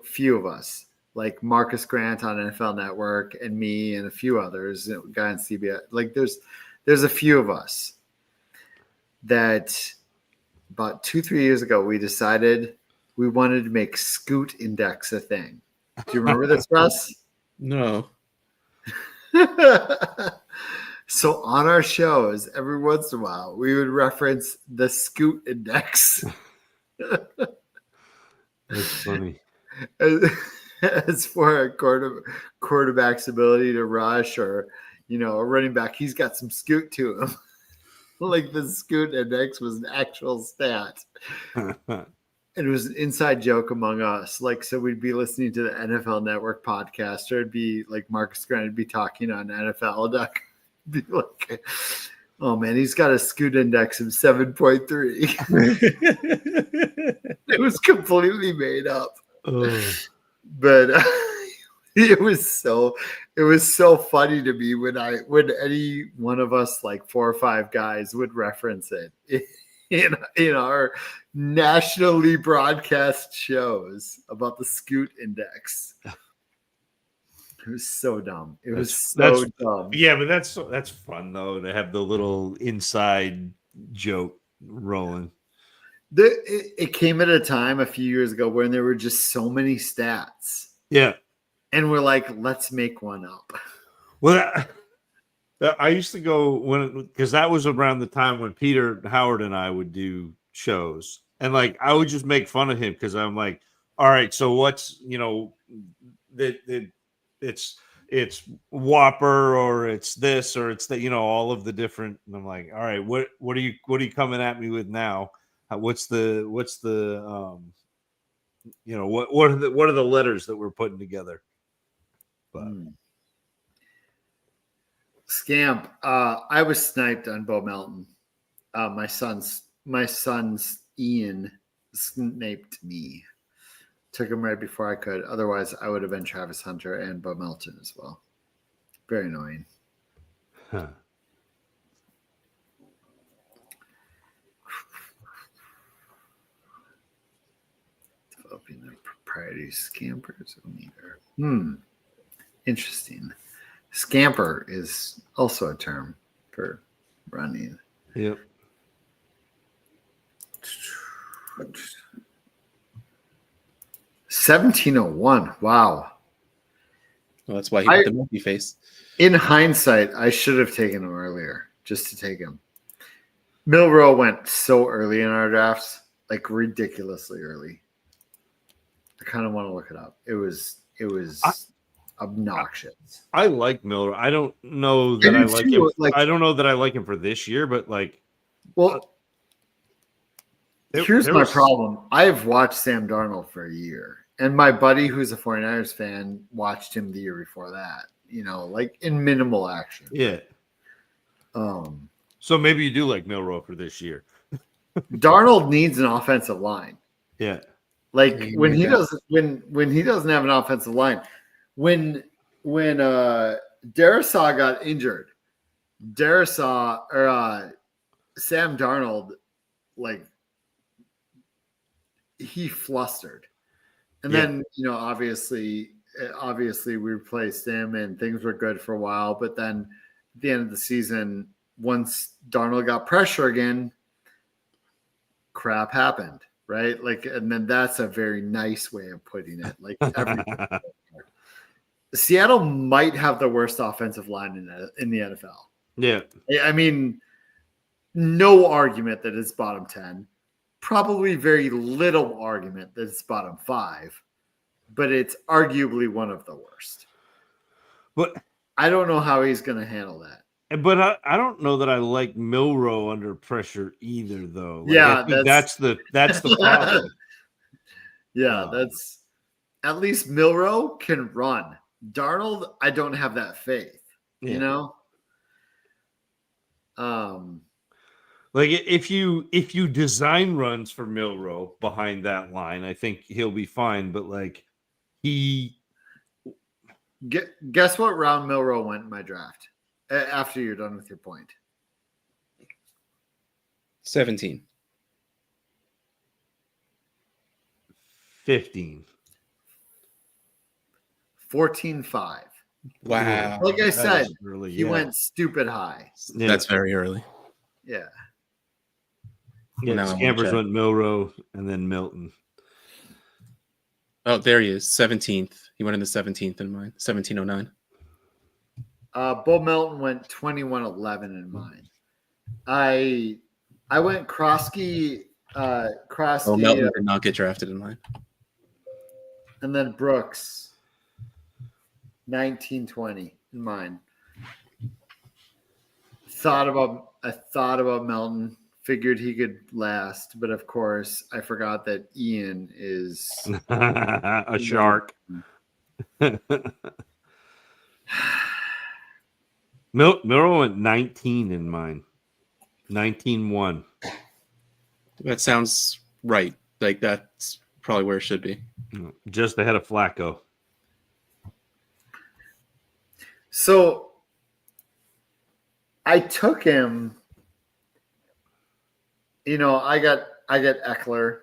few of us, like Marcus Grant on NFL Network and me and a few others, a guy on CBS. Like there's a few of us that about 2-3 years ago, we decided we wanted to make Scoot Index a thing. Do you remember this, Russ? No. So on our shows, every once in a while, we would reference the Scoot Index. That's funny. As for a quarterback's ability to rush or, a running back, he's got some scoot to him. Like the Scoot Index was an actual stat. It was an inside joke among us. Like, so we'd be listening to the NFL Network podcast, or it'd be like Marcus Grant would be talking on NFL. Be like, oh man, he's got a Scoot Index of 7.3. It was completely made up. But it was so funny to me when any one of us, like 4 or 5 guys, would reference it in our nationally broadcast shows about the Scoot Index. It was so dumb. That's dumb. Yeah, but that's fun though, to have the little inside joke rolling. It came at a time a few years ago when there were just so many stats. Yeah. And we're like, let's make one up. Well, I used to go because that was around the time when Peter Howard and I would do shows. And like, I would just make fun of him because I'm like, all right, so what's, it's Whopper or it's this or it's that, all of the different. And I'm like, all right, what are you coming at me with now? What are the letters that we're putting together? But Scamp, I was sniped on Bo Melton. My son's Ian sniped me. Took him right before I could. Otherwise, I would have been Travis Hunter and Bo Melton as well. Very annoying. Huh. Developing the proprietary scampers meter. Interesting. Scamper is also a term for running. Yep. 1701. Wow. Well, that's why he put the monkey face. In hindsight, I should have taken him earlier just to take him. Milroe went so early in our drafts, like ridiculously early. I kind of want to look it up. It was obnoxious. I like Milroe. I don't know that I like him. I don't know that I like him for this year, but like, well, here's my problem. I've watched Sam Darnold for a year, and my buddy who's a 49ers fan watched him the year before that, like in minimal action. Yeah. So maybe you do like Milroe for this year. Darnold needs an offensive line. Yeah. Like when he doesn't have an offensive line, when Darisaw got injured, Sam Darnold, like he flustered. And then, obviously we replaced him and things were good for a while. But then at the end of the season, once Darnold got pressure again, crap happened, right? Like, and then that's a very nice way of putting it. Like Seattle might have the worst offensive line in the NFL. Yeah. I mean, no argument that it's bottom 10. Probably very little argument that it's bottom 5, but it's arguably one of the worst. But I don't know how he's going to handle that. But I don't know that I like Milroe under pressure either, though. Like, yeah, that's the problem. Yeah, that's at least Milroe can run. Darnold, I don't have that faith. Yeah. You know. Like if you design runs for Milroe behind that line, I think he'll be fine. But like guess what round Milroe went in my draft after you're done with your point? 17. 15. 14-5. Wow. Like I said, early, he went stupid high. Yeah. That's very early. Yeah. Yeah, Scampers went Milroe and then Milton. Oh, there he is. 17th. He went in the 17th in mine. 1709. Bo Melton went 21-11 in mine. I went Krosky. Oh, Melton did not get drafted in mine. And then Brooks, 19-20 in mine. I thought about Melton. Figured he could last, but of course, I forgot that Ian is a shark. Milroe went 19 in mine. 19-1. That sounds right. Like that's probably where it should be. Just ahead of Flacco. So I took him. I got Eckler.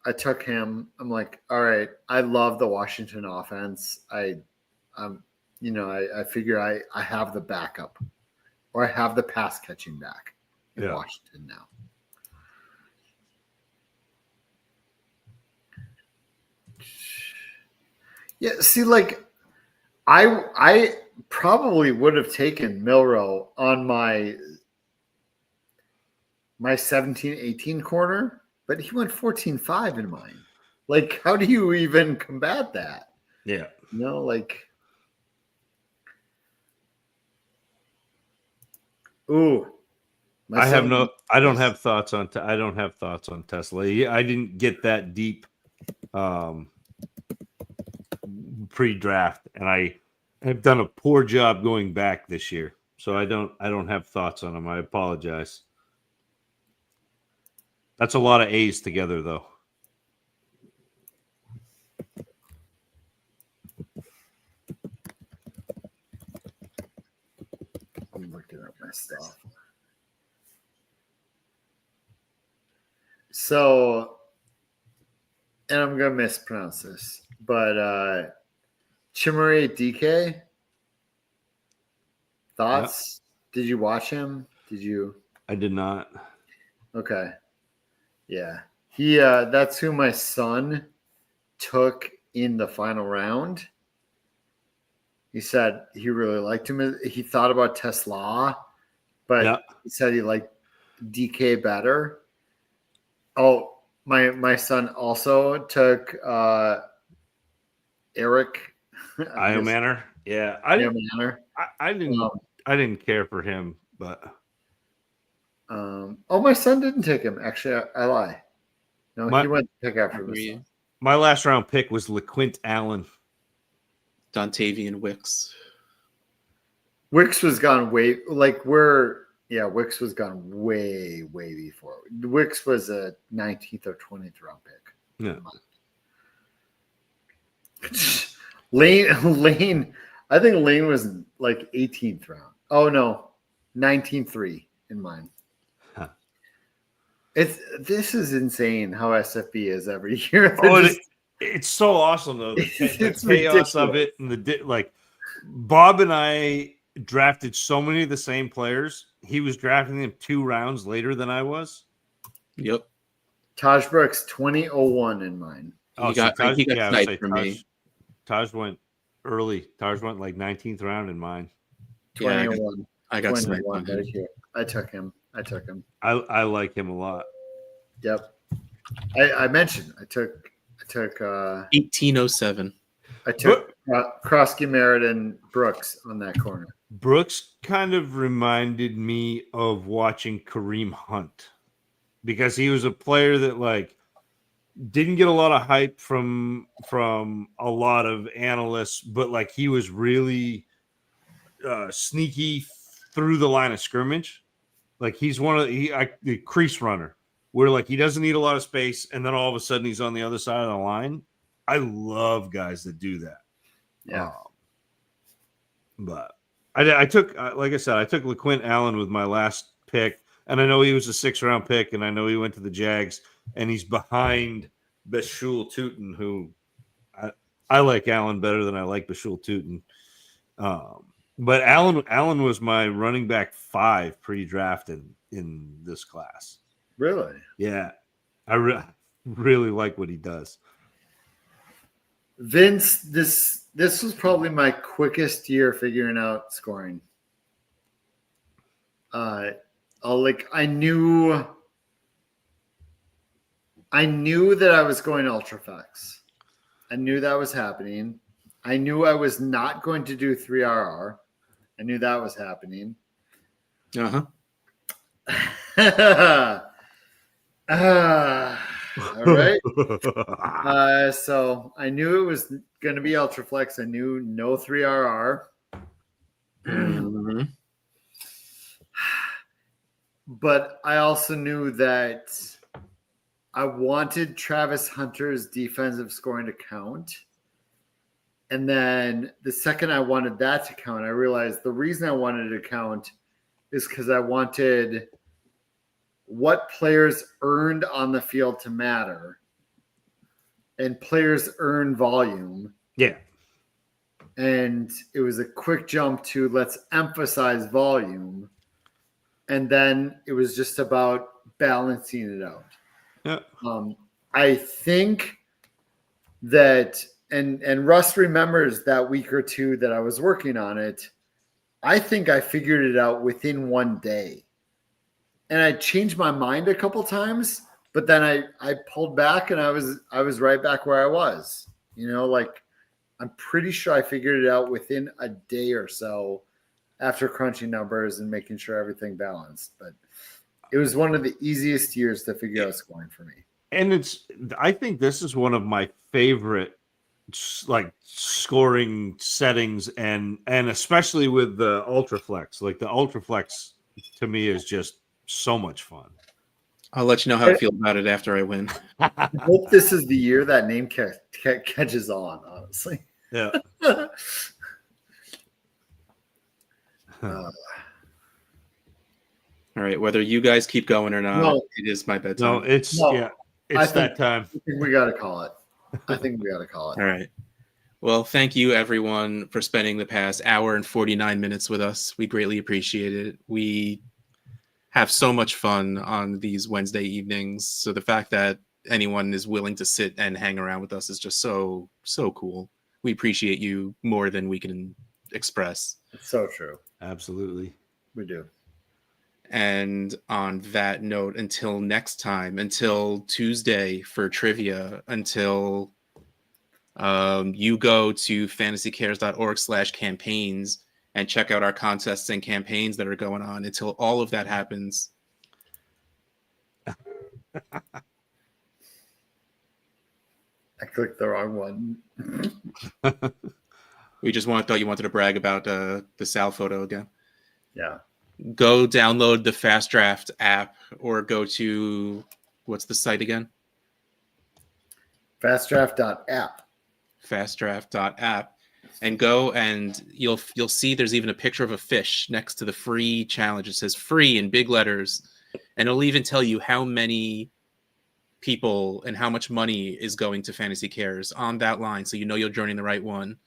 I took him. I'm like, all right. I love the Washington offense. I figure I have the backup, or I have the pass catching back in Washington now. Yeah. See, like, I probably would have taken Milroe on my 17-18 corner, but he went 14-5 in mine. Like, how do you even combat that? Yeah. Ooh. I don't have thoughts on Tesla. I didn't get that deep pre-draft, and I have done a poor job going back this year. So I don't have thoughts on him. I apologize. That's a lot of A's together, though. I'm looking at my stuff. So, and I'm going to mispronounce this, but Chimere DK, thoughts? Yeah. Did you watch him? I did not. Okay. Yeah. He that's who my son took in the final round. He said he really liked him. He thought about Tesla, but he said he liked DK better. Oh, my son also took Eric Iomanner. Yeah. I didn't care for him, but my son didn't take him. Actually, I lie. No, he went to pick after me. My last round pick was LeQuint Allen. Dontavian Wicks. Wicks was gone way, like, Yeah, Wicks was gone way before. Wicks was a 19th or 20th round pick. Yeah. Lane. I think Lane was like 18th round. Oh no, 19-3 in mine. Huh. This is insane how SFB is every year. It's so awesome though. The chaos ridiculous. of it, and Bob and I drafted so many of the same players. He was drafting them 2 rounds later than I was. Yep. Taj Brooks 2001 in mine. He got sniped for me. Taj went early. Taj went like 19th round in mine. 2001. I got sniped by him. I took him. I like him a lot. Yep. I mentioned I took 1807. I took Krosky, Merritt, and Brooks on that corner. Brooks kind of reminded me of watching Kareem Hunt because he was a player that like didn't get a lot of hype from a lot of analysts, but like he was really sneaky through the line of scrimmage. Like he's one of the crease runner where like he doesn't need a lot of space, and then all of a sudden he's on the other side of the line. I love guys that do that. Yeah. But I took, like I said, I took LaQuint Allen with my last pick, and I know he was a 6th round pick, and I know he went to the Jags, and he's behind Bashul Tootin, who I like Allen better than I like Bashul Tootin. But Allen was my running back 5 pre-draft in this class. Really? Yeah. I really like what he does. Vince, this was probably my quickest year figuring out scoring. I knew that I was going Ultraflex. I knew that was happening. I knew I was not going to do 3RR. I knew that was happening. All right. So I knew it was going to be Ultraflex. I knew no 3RR. Mm-hmm. But I also knew that I wanted Travis Hunter's defensive scoring to count. And then the second I wanted that to count, I realized the reason I wanted it to count is because I wanted what players earned on the field to matter, and players earn volume. Yeah. And it was a quick jump to let's emphasize volume. And then it was just about balancing it out. Yeah. I think that, and Russ remembers that week or two that I was working on it. I think I figured it out within one day. And I changed my mind a couple times, but then I pulled back and I was right back where I was. Like I'm pretty sure I figured it out within a day or so after crunching numbers and making sure everything balanced. But it was one of the easiest years to figure out scoring for me. And I think this is one of my favorite like scoring settings, and especially with the Ultraflex. Like the Ultraflex to me is just so much fun. I'll let you know how I feel about it after I win. I hope this is the year that name catches on, honestly. Yeah. All right, whether you guys keep going or not, it is my bedtime. It's that time. I think we got to call it. All right. Well, thank you, everyone, for spending the past hour and 49 minutes with us. We greatly appreciate it. We have so much fun on these Wednesday evenings. So the fact that anyone is willing to sit and hang around with us is just so cool. We appreciate you more than we can express. It's so true. Absolutely. We do. And on that note, until next time, until Tuesday for trivia, until you go to fantasycares.org/campaigns and check out our contests and campaigns that are going on, until all of that happens. I clicked the wrong one. We just thought you wanted to brag about the Sal photo again. Yeah. go download the Fast Draft app or go to, what's the site again? Fastdraft.app. Fastdraft.app, and go, and you'll see there's even a picture of a fish next to the free challenge. It says free in big letters, and it'll even tell you how many people and how much money is going to Fantasy Cares on that line, so you know you're joining the right one.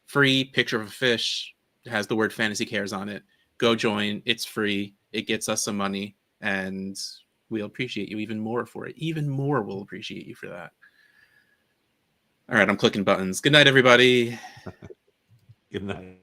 Free picture of a fish, has the word Fantasy Cares on it. Go join. It's free. It gets us some money, and we'll appreciate you even more for it. Even more, we'll appreciate you for that. All right, I'm clicking buttons. Good night, everybody. Good night.